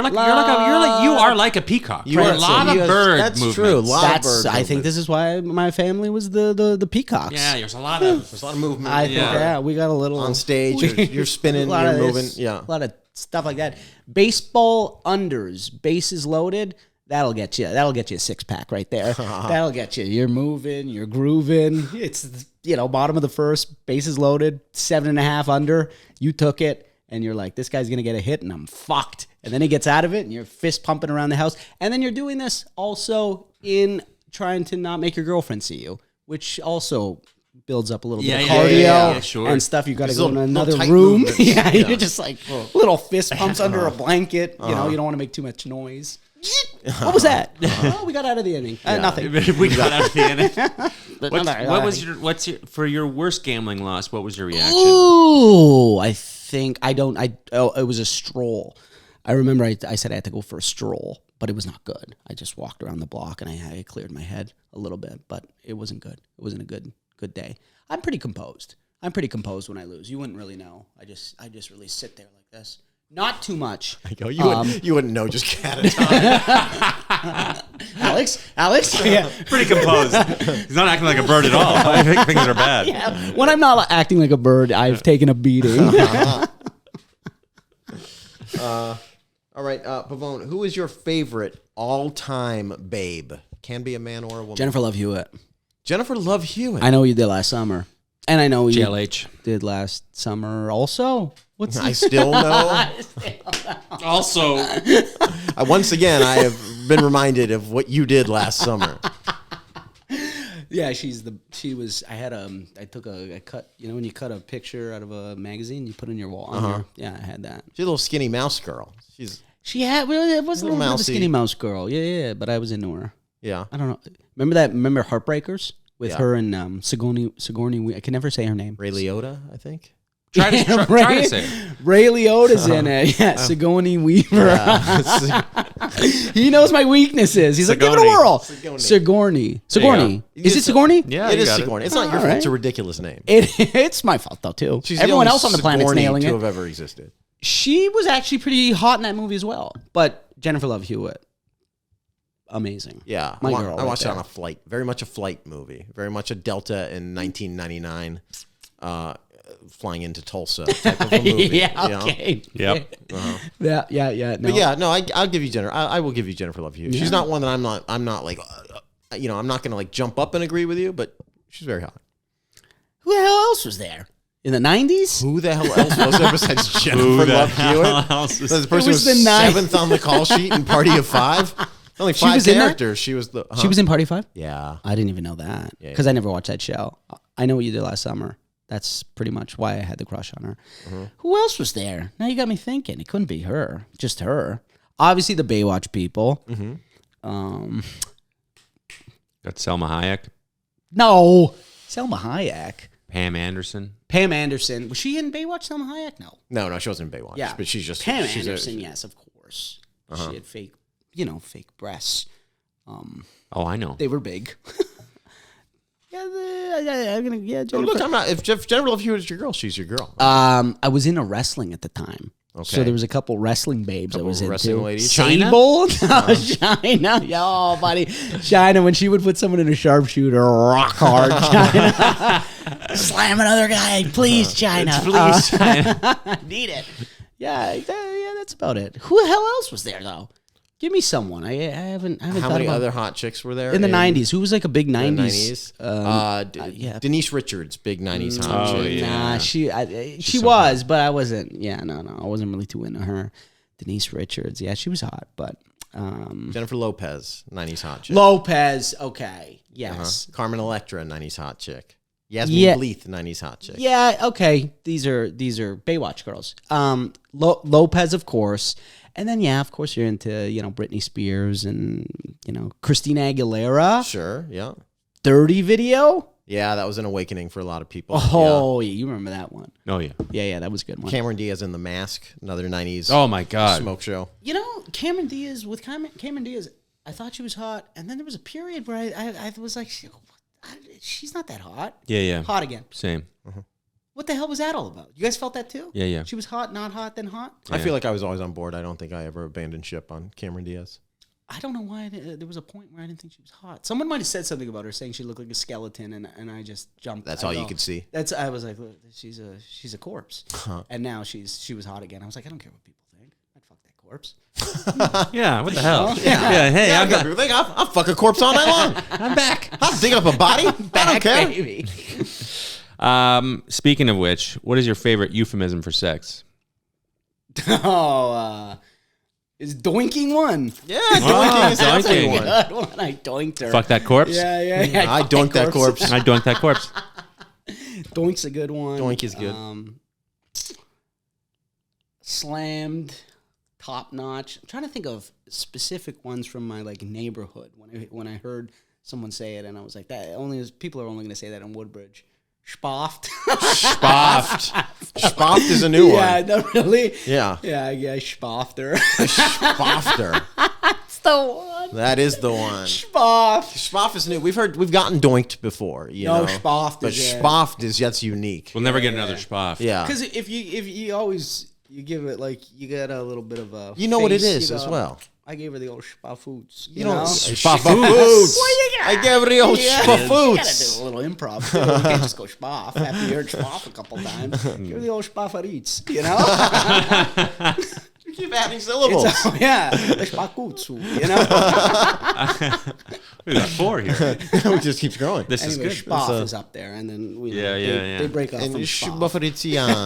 are like a peacock. You are a lot of bird That's movements. true. A lot of bird I think this is why my family was the peacocks. Yeah, there's a lot of movement. I think we got a little on stage. You're spinning. You're moving. Yeah, a lot of stuff like that. Baseball unders, bases loaded. That'll get you a 6-pack right there. That'll get you. You're moving. You're grooving. It's bottom of the first, bases loaded, 7.5 under. You took it. And you're like, this guy's going to get a hit, and I'm fucked. And then he gets out of it, and you're fist pumping around the house. And then you're doing this also in trying to not make your girlfriend see you, which also builds up a little bit of cardio and stuff. You got to go in another room. You're just like little fist pumps under a blanket. You don't want to make too much noise. What was that? Oh, we got out of the inning. Nothing. We got out of the inning. For your worst gambling loss? What was your reaction? Ooh, it was a stroll. I remember I said I had to go for a stroll, but it was not good. I just walked around the block and I cleared my head a little bit, but it wasn't good. It wasn't a good good day. I'm pretty composed. I'm pretty composed when I lose. You wouldn't really know. I just really sit there like this. Not too much. I go, you wouldn't know, just cat a time. Alex? Yeah. Pretty composed. He's not acting like a bird at all. I think things are bad. Yeah. When I'm not acting like a bird, I've taken a beating. All right, Pavone, who is your favorite all-time babe? Can be a man or a woman. Jennifer Love Hewitt. Jennifer Love Hewitt. I know you did last summer. And I know you JLH. did last summer also. I still know. Also, Once again, I have been reminded of what you did last summer. Yeah, I cut, when you cut a picture out of a magazine, you put it in your wall. Yeah, I had that. She's a little skinny mouse girl. It was a little bit of a skinny mouse girl. Yeah, but I was into her. Yeah. I don't know. Remember Heartbreakers with her and Sigourney? I can never say her name. Ray Liotta, I think. try to say it. Ray Liotta's in it. Yeah, Sigourney Weaver. Yeah. He knows my weaknesses. He's like, give it a whirl. Sigourney. Is it Sigourney? Yeah, it is got Sigourney. It's not your fault. It's a ridiculous name. It's my fault though too. She's Everyone the only else on the planet's Sigourney nailing to it. have ever existed. She was actually pretty hot in that movie as well. But Jennifer Love Hewitt, amazing. Yeah, My I girl watched right it on a flight. Very much a flight movie. Very much a Delta in 1999, flying into Tulsa type of a movie. Yeah, okay. Yep. Yeah. No. But yeah, no, I'll give you Jennifer. I will give you Jennifer Love Hewitt. She's not one that I'm not like, I'm not gonna like jump up and agree with you, but she's very hot. Who the hell else was there in the 90s? Who the hell else was there besides Jennifer Love Hewitt? The person was the seventh on the call sheet in Party of Five. Only five was in that? characters. She was the. She was in Party 5? Yeah. I didn't even know that because I never watched that show. I know what you did last summer. That's pretty much why I had the crush on her. Who else was there? Now you got me thinking. It couldn't be her. Just her. Obviously the Baywatch people. Got Selma Hayek, No. Selma Hayek. Pam Anderson. Pam Anderson. Was she in Baywatch, Selma Hayek? No. No, she wasn't in Baywatch. Yeah. But she's just Pam she's Anderson, yes, of course. She had fake breasts. Oh, I know. They were big. Jennifer. Look, I'm not. If Jennifer Love Hewitt is your girl, she's your girl. I was into wrestling at the time. Okay. So there was a couple wrestling babes I was wrestling into. ladies. Sable? No, China. Oh, buddy. China, when she would put someone in a sharpshooter, rock hard, China. Slam another guy. Please, China. Please, China. Need it. Yeah, that's about it. Who the hell else was there, though? Give me someone. I haven't How thought many about other hot chicks were there in the 90s? Who was like a big 90s? 90s. Yeah. Denise Richards, big 90s hot Oh, chick. yeah. Nah, she was, but I wasn't. Yeah, no, I wasn't really too into her. Denise Richards, yeah, she was hot, but Jennifer Lopez, 90s hot chick. Lopez, okay, yes, Carmen Electra, 90s hot chick. Yasmin Bleeth, 90s hot chick. yeah, okay. These are Baywatch girls. Lopez, of course, and then of course you're into Britney Spears and Christina Aguilera. Sure, yeah. Dirty Video. Yeah, that was an awakening for a lot of people. Oh, yeah, you remember that one? Oh, yeah. Yeah, that was a good one. Cameron Diaz in The Mask, another 90s Oh, my God. smoke show. Cameron Diaz, I thought she was hot, and then there was a period where I was like, she's not that hot. Yeah. Hot again. Same. What the hell was that all about? You guys felt that too? Yeah. She was hot, not hot, then hot? I feel like I was always on board. I don't think I ever abandoned ship on Cameron Diaz. I don't know why. There was a point where I didn't think she was hot. Someone might have said something about her, saying she looked like a skeleton, and I just jumped. That's all you could see. I was like, look, she's a corpse. And now she was hot again. I was like, I don't care what people think. I'd fuck that corpse. Yeah, what the hell? Yeah, hey, I got people think I'll fuck a corpse all night long. I'm back. I'll dig up a body. I don't care. Baby. Speaking of which, what is your favorite euphemism for sex? Is doinking one? Yeah, doinking is definitely doinking. one. Good one. I doinked her. Fuck that corpse? Yeah. I donked that corpse. I doinked that corpse. Doink's a good one. Doink is good. Slammed, top notch. I'm trying to think of specific ones from my neighborhood when I heard someone say it, and I was like, people are only going to say that in Woodbridge. Spaffed. Spaffed is a new one. Yeah, no, really. Yeah. Yeah, spaffed her. Spaffed her. That's the one. That is the one. Spoff. Spoff is new. We've gotten doinked before. You know? Spoff. But Spoff is that's unique. We'll never get another Spoff. Yeah. Because if you always you give it like you get a little bit of a you know what it is you as well. I gave her the old Spafoots. You know? Spoff Foods. I gave her the old Spoff You Foods. gotta do a little improv. Too. You can't just go Spaff after you heard Spaff a couple times. Give her the old Spaffaritz, you know? You keep adding syllables. Yeah, the Spakutsu, you know? We got 4 here. It just keeps growing. This Anyway, is good. Spaff is up there, and then they break off And from Spaff. Spafferiziano.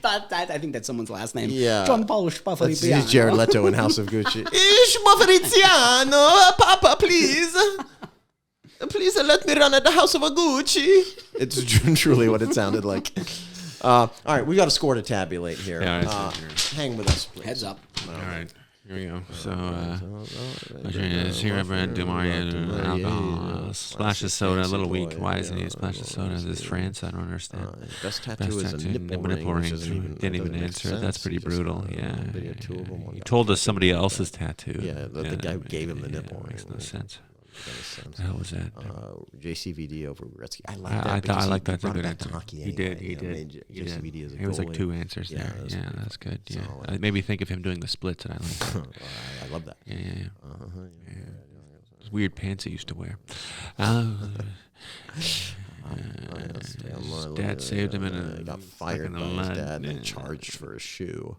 I think that's someone's last name. Yeah. John Paul That's Spafferiziano. Jared Leto in House of Gucci. Spafferiziano, Papa, please. Please let me run at the House of a Gucci. It's truly what it sounded like. All right, we got a score to tabulate here. Yeah, hang with us, please. Heads up. All right. Here we go. So, here I do my alcohol. Splash of soda, a little weak. Why does he need splash of soda? Is this France? I don't understand. Best tattoo is a nipple ring. Didn't even answer it. That's pretty brutal. Yeah. Two of them. He told us somebody else's tattoo. Yeah, the guy who gave him the nipple ring. Makes no sense. What the hell was that? JCVD over Gretzky. I like that. He brought Good back to answer. hockey. He Anyway. did. JCVD is a It was like goalie. 2 answers there. Yeah, that's good. Yeah, it made me think of him doing the splits, and I like that. I love that. Yeah. Those weird pants he used to wear. His dad saved him in a. Got fired by his dad and charged for a shoe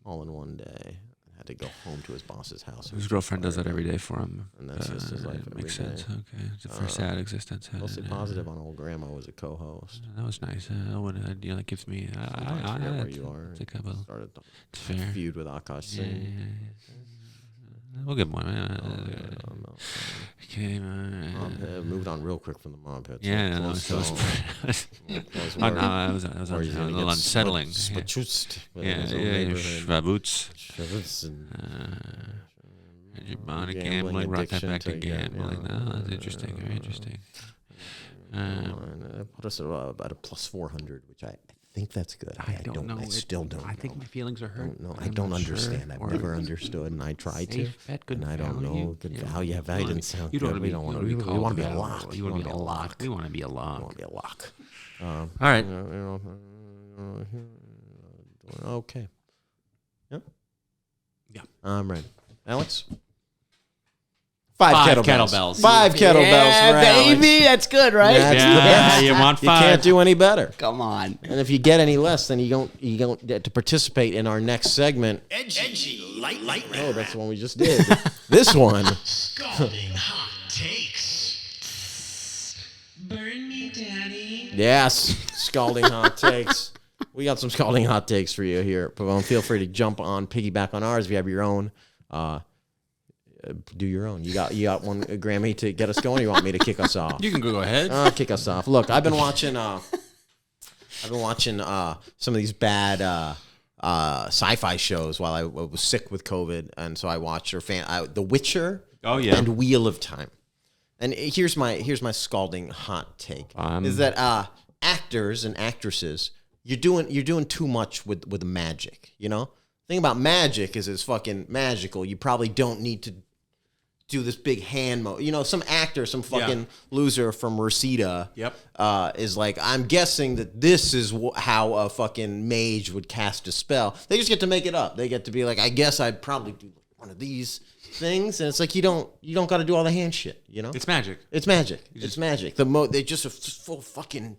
all in one day. Had to go home to his boss's house. His girlfriend does that every day for him. And that's just his life every Makes day. sense. Okay. It's a very sad existence. Mostly positive on old grandma was a co-host. That was nice. That gives me. I forget where you are. It's a couple. Started the It's fair. feud with Akash Singh. We'll give him one. Okay, Moved on real quick from the mob hits. yeah, no, so it was a little unsettling. Schwaboots. Bond gambling, brought that back to gambling. No, that's interesting. Very interesting. Put us at about a plus 400, which I think that's good. I don't know. I still don't know. I think my feelings are hurt. I don't understand. I've never understood, and I try to. And I don't know. Good value. Yeah, value didn't sound good. We don't want to be. We want to be a lock. You want to be a lock. We want to be a We lock. want to be a lock. All right. Okay. Yep. Yeah. I'm ready. Alex? 5 kettlebells. kettlebells. 5 kettlebells for Alex. baby, that's good, right? That's the Yeah, best. you want You 5. can't do any better. Come on. And if you get any less, then you don't get to participate in our next segment. Edgy light round. Oh, that's the one we just did. This one. Scalding hot takes. Burn me, daddy. Yes, scalding hot takes. We got some scalding hot takes for you here, Pavone. Feel free to jump on, piggyback on ours if you have your own. Do your own. You got one, Grammy, to get us going. Or you want me to kick us off? You can go ahead. Kick us off. Look, I've been watching. Some of these bad sci-fi shows while I was sick with COVID, and so I watched The Witcher. Oh, yeah. And Wheel of Time. And here's my scalding hot take is that actors and actresses, you're doing too much with the magic. You know, the thing about magic is it's fucking magical. You probably don't need to do this big hand mo. You know, some actor, some fucking loser from Reseda, is like, I'm guessing that this is how a fucking mage would cast a spell. They just get to make it up. They get to be like, I guess I'd probably do one of these things, and it's like you don't got to do all the hand shit. You know, It's magic. it's magic. It's magic. They just a full fucking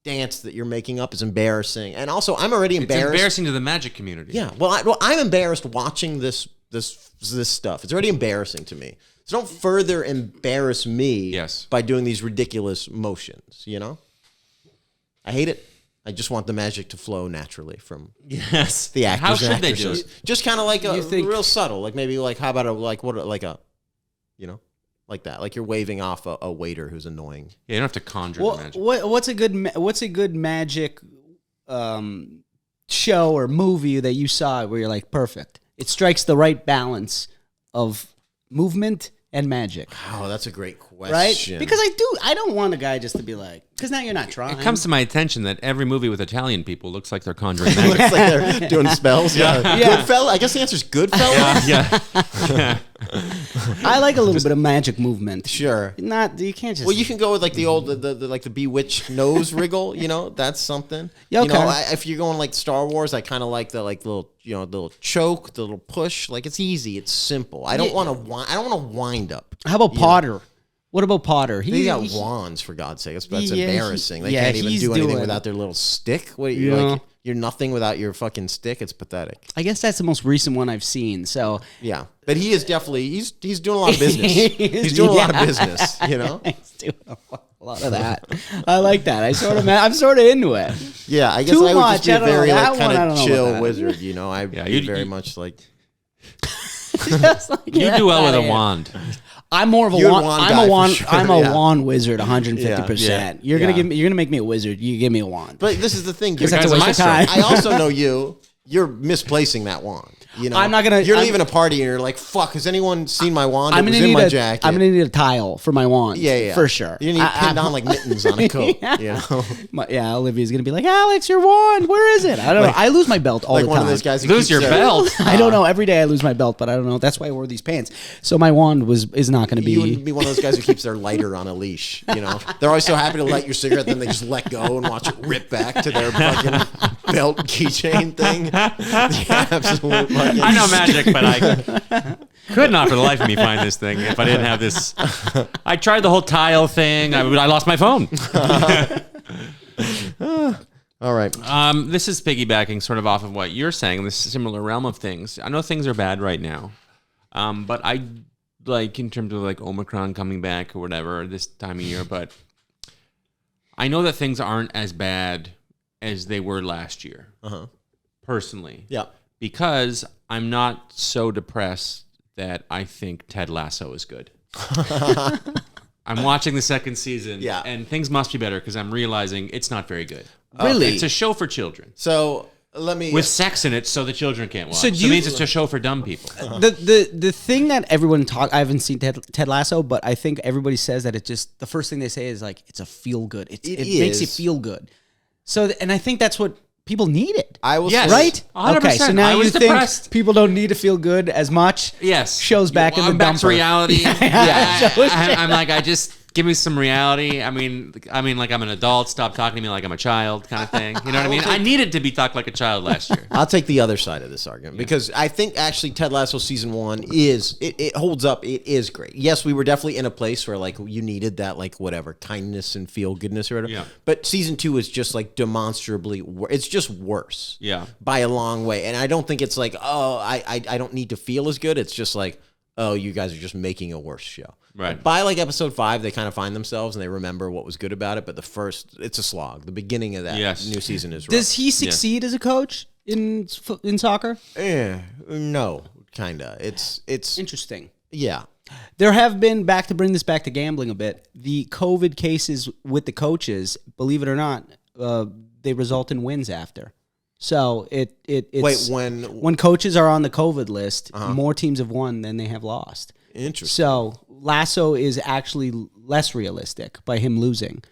dance that you're making up is embarrassing, and also I'm already It's embarrassed. embarrassing to the magic community. Yeah, well, I'm embarrassed watching this stuff. It's already embarrassing to me. So don't further embarrass me by doing these ridiculous motions. You know, I hate it. I just want the magic to flow naturally from the actors. How should and they do actresses. it? Just kind of like real subtle, like maybe like how about like that, like you're waving off a waiter who's annoying. Yeah, you don't have to conjure the magic. What's a good magic show or movie that you saw where you're like, perfect? It strikes the right balance of movement and magic. Oh, that's a great question. Because I don't want a guy just to be like, because now you're not trying. It comes to my attention that every movie with Italian people looks like they're conjuring magic. Looks like they're doing spells. Yeah. Goodfellas. I guess the answer is Goodfellas. yeah. I like a little bit of magic movement. Sure. Not you can't just. Well, you can go with like the old, the Bewitched nose wriggle. That's something. Yeah, okay. If you're going like Star Wars, I kind of like the little, the little choke, the little push. Like it's easy, it's simple. I don't want to. I don't want to wind up. How about Potter? What about Potter? They got wands, for God's sake. That's embarrassing. They can't even he's do anything doing- without their little stick. What, you're nothing without your fucking stick. It's pathetic. I guess that's the most recent one I've seen. So Yeah, but he is definitely he's doing a lot of business. He's doing a lot of business. he's doing a lot of that. I like that. I'm sort of into it. Yeah, I guess Too I would much. just be I a don't know. very That like one, I kind don't know of about chill that. wizard. I'd be very much like. Just like, You get do well outta with a here. wand. I'm more of a You're a wand. wand I'm guy a for wand. sure, I'm a yeah. wand wizard, 150%. Yeah. You're gonna Yeah. you're gonna make me a wizard. You give me a wand. But this is the thing. Because you're- that's a waste of time. maestro. I also know you're misplacing that wand. I'm not gonna- You're I'm- leaving a party and you're like, "Fuck! Has anyone seen my wand? I'm It was gonna in need my a. jacket." I'm gonna need a tile for my wand. yeah, for sure. You need pinned on like mittens on a coat. Olivia's gonna be like, Alex, your wand. Where is it? I don't know. I lose my belt all like the one time. of those guys. Who Lose keeps your their- belt. I don't know. Every day I lose my belt, but I don't know. That's why I wore these pants. So my wand is not going to You wouldn't be. be one of those guys who keeps their lighter on a leash. They're always so happy to light your cigarette, then they just let go and watch it rip back to their fucking belt keychain thing. The absolute fucking. I know magic, but I could not for the life of me find this thing if I didn't have this. I tried the whole tile thing. I lost my phone. All right. This is piggybacking sort of off of what you're saying, this similar realm of things. I know things are bad right now, but I like in terms of like Omicron coming back or whatever this time of year, but I know that things aren't as bad as they were last year, personally. Yeah. Because I'm not so depressed that I think Ted Lasso is good. I'm watching the second season, and things must be better because I'm realizing it's not very good. Really? It's a show for children. So let me. With sex in it so the children can't watch. So So do it you- means it's a show for dumb people. The thing that everyone I haven't seen Ted Lasso, but I think everybody says that it just the first thing they say is like it's a feel good. It makes you is. feel good. So and I think that's what people needed. I will Yes. say, Right? 100%. Okay, so I now you was think depressed. people don't need to feel good as much? Yes. Shows back in the I'm back to dumper. reality. Shows I'm like, I just give me some reality. I mean, like I'm an adult. Stop talking to me like I'm a child, kind of thing. You know what I mean? I needed to be talked like a child last year. I'll take the other side of this argument because I think actually Ted Lasso season 1 it holds up. It is great. Yes, we were definitely in a place where like you needed that like whatever kindness and feel goodness or whatever. Yeah. But season 2 is just like demonstrably it's just worse. Yeah. By a long way. And I don't think it's like I don't need to feel as good. It's just like you guys are just making a worse show. Right. By like episode 5, they kind of find themselves and they remember what was good about it. But the first, it's a slog. The beginning of that new season is rough. Does he succeed as a coach in soccer? No, kind of. It's Interesting. yeah. There have been, to bring this back to gambling a bit, the COVID cases with the coaches, believe it or not, they result in wins after. So it's Wait, when coaches are on the COVID list, more teams have won than they have lost. interesting. So Lasso is actually less realistic by him losing.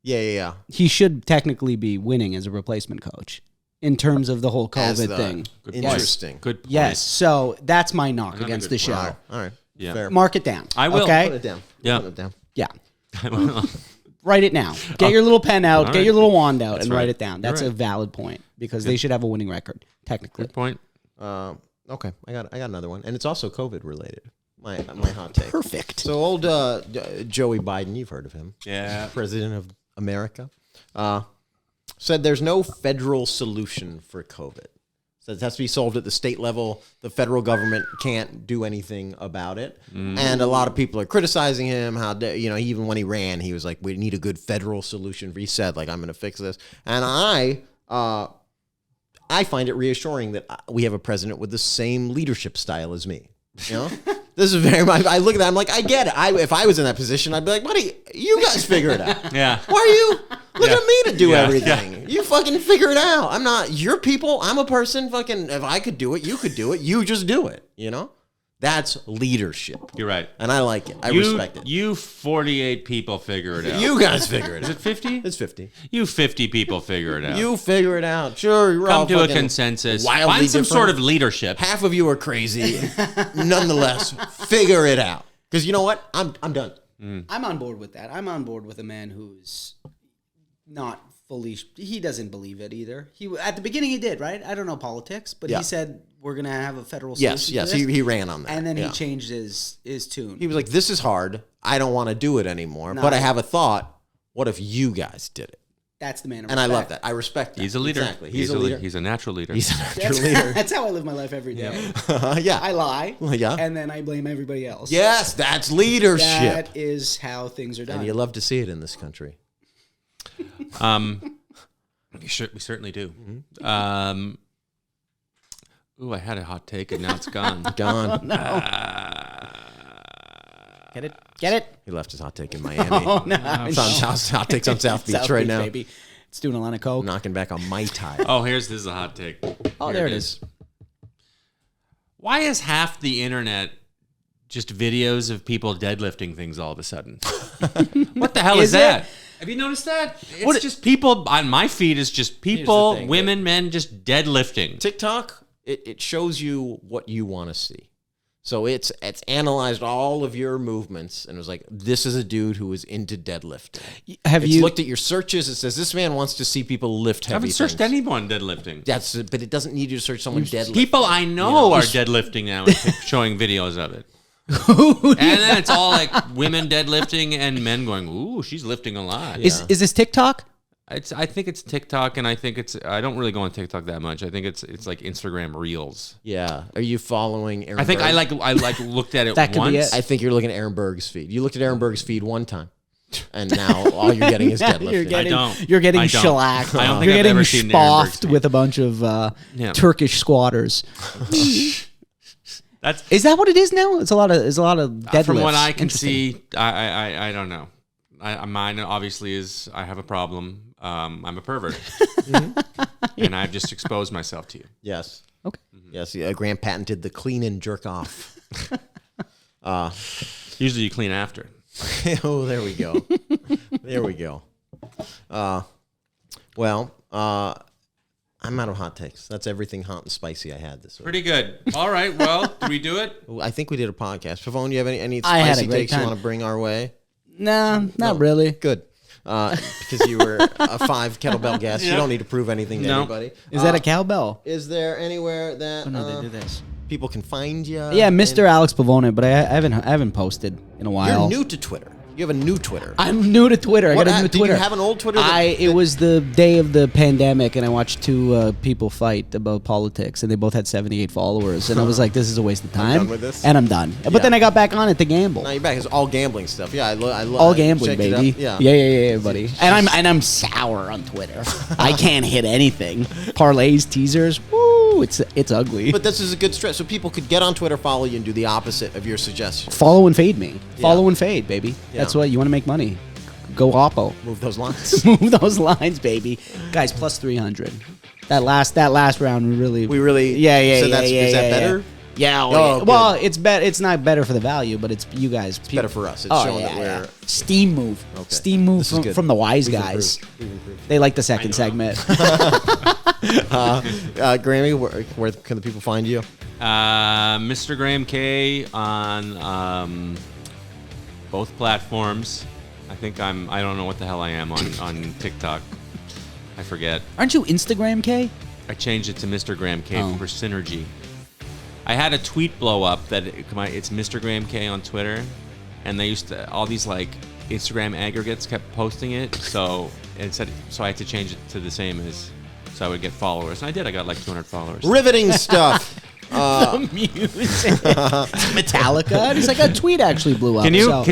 Yeah. He should technically be winning as a replacement coach in terms of the whole As COVID the- thing. Good Interesting. Good point. Yes. So that's my knock Another against good the show. point. All right. Yeah. Fair. Mark it down. I will. Okay. Put it down. Yeah. Put it down. Yeah. Write it now. Get your little pen out. All Get right. your little wand out That's and right. write it down. That's You're a right. valid point because they should have a winning record technically. Good point. Okay. I got another one, and it's also COVID related. My hot take. Perfect. So old Joey Biden, you've heard of him. Yeah. President of America, said there's no federal solution for COVID. So it has to be solved at the state level. The federal government can't do anything about it. And a lot of people are criticizing him. Even when he ran, he was like, we need a good federal solution. He said, like, I'm going to fix this. And I find it reassuring that we have a president with the same leadership style as me. You know? This is very much, I look at that, I'm like, I get it. If I was in that position, I'd be like, buddy, you guys figure it out. Yeah. Why are you looking at me to do Yeah. everything? You fucking figure it out. I'm not your people. I'm a person. Fucking, if I could do it, you could do it. You just do it. You know? That's leadership. You're right. And I like it. I respect it. You 48 people figure it out. You guys figure it Is out. it 50? It's 50. You 50 people figure it out. You figure it out. Sure, you're all Come to a fucking consensus. wildly Find some different. sort of leadership. Half of you are crazy. Nonetheless, figure it out. Because you know what? I'm done. I'm on board with that. I'm on board with a man who's not fully. He doesn't believe it either. He at the beginning he did, right? I don't know politics, but Yeah. he said we're gonna have a federal Yes, solution yes. to this. He ran on that. And then yeah. he changed his tune. He was like, "This is hard. I don't want to do it anymore. No. But I have a thought. What if you guys did it?" That's the man of And I love respect. that. I respect that. He's a leader. Exactly. He's a leader. He's a natural leader. He's a natural That's, leader. that's how I live my life every day. Yeah. I lie, Yeah. and then I blame everybody else. Yes, that's leadership. That is how things are done. And you love to see it in this country. We certainly do. Mm-hmm. Ooh, I had a hot take and now it's gone. Gone. Get it? He left his hot take in Miami. Oh no! It's on hot takes on South Beach South right Beach, now. baby. It's doing a line of coke. Knocking back on Mai Tai. Oh, this is a hot take. Oh, Here there it is. Why is half the internet just videos of people deadlifting things all of a sudden? What the hell is Is it? that? Have you noticed that? It's just people on my feed is just people, thing, women, men just deadlifting. TikTok, it shows you what you want to see. So it's analyzed all of your movements and it was like, this is a dude who is into deadlifting. Have It's you looked at your searches. It says this man wants to see people lift I haven't heavy searched things. anyone deadlifting. But it doesn't need you to search someone deadlifting. People I know are deadlifting now and showing videos of it. And then it's all like women deadlifting and men going, ooh, she's lifting a lot. is this TikTok? I think it's TikTok, and I think I don't really go on TikTok that much. I think it's like Instagram Reels. Yeah. Are you following Aaron I think Berg? I looked at it That could be once. it. I think you're looking at Aaron Berg's feed. You looked at Aaron Berg's feed one time, and now all you're getting is deadlifting. You're getting I don't. shellacked. I don't think You're I've getting ever seen Aaron Berg's spoffed feed. with a bunch of Turkish squatters. That's Is that what it is now? It's a lot of deadlifts. from what I can Interesting. see. I don't know. Mine obviously is I have a problem. I'm a pervert, and I've just exposed myself to you. Yes. Okay. Yes. Yeah, Grant patented the clean and jerk off. Usually you clean after. Oh, there we go. There we go. Well, I'm out of hot takes. That's everything hot and spicy I had this week. Pretty good. All right. Well, did we do it? I think we did a podcast. Pavone, you have any I had a spicy great takes time. you want to bring our way? Nah, not really. Good. Because you were a 5 kettlebell guest. You don't need to prove anything to No. anybody. Is that a cowbell? Is there anywhere that Oh, no, they do this. people can find you? Yeah, Mr. Alex Pavone, but I haven't posted in a while. You're new to Twitter. You have a new Twitter. I'm new to Twitter. I What got a app- new did Twitter. you have an old Twitter? It was the day of the pandemic, and I watched two people fight about politics, and they both had 78 followers, and I was like, "This is a waste of time." done with this. And I'm done. But Yeah. then I got back on it to gamble. Now you're back. It's all gambling stuff. Yeah, I All gambling, checked it baby. out. Yeah, buddy. And I'm sour on Twitter. I can't hit anything. Parlays, teasers. Woo! It's ugly. But this is a good stretch. So people could get on Twitter, follow you, and do the opposite of your suggestion. Follow and fade me. Yeah. Follow and fade, baby. Yeah. That's what you want to make money. Go Oppo. Move those lines. Move those lines, baby. Guys, plus 300. That last round, we really. Yeah. So that's is that better? Yeah. Oh, good. Well, it's It's not better for the value, but it's you guys. It's better for us. It's showing that we're Steam move. Okay. Steam move This is good. from the wise We've guys. improved. We've improved. They like the second segment. Grammy, where can the people find you? Mr. Graham K on both platforms. I think I don't know what the hell I am on TikTok. I forget. Aren't you Instagram K? I changed it to Mr. Graham K Oh. for synergy. I had a tweet blow up that it's Mr. Graham K on Twitter, and they used to all these like Instagram aggregates kept posting it, so I had to change it to the same as so I would get followers, and I did. I got like 200 followers. Riveting stuff. The music. Metallica. And it's like a tweet actually blew up. Can you so-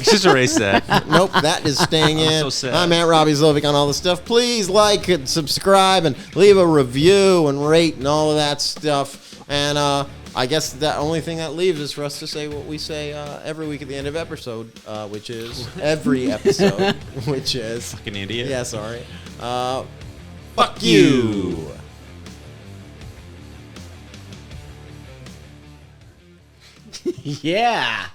just erase that? Nope, that is staying in. so sad. I'm at Robby Slowik on all the stuff. Please like and subscribe and leave a review and rate and all of that stuff. And I guess the only thing that leaves is for us to say what we say every week at the end of episode, which is every episode, which is Fucking idiot. yeah, sorry. Fuck you. Yeah.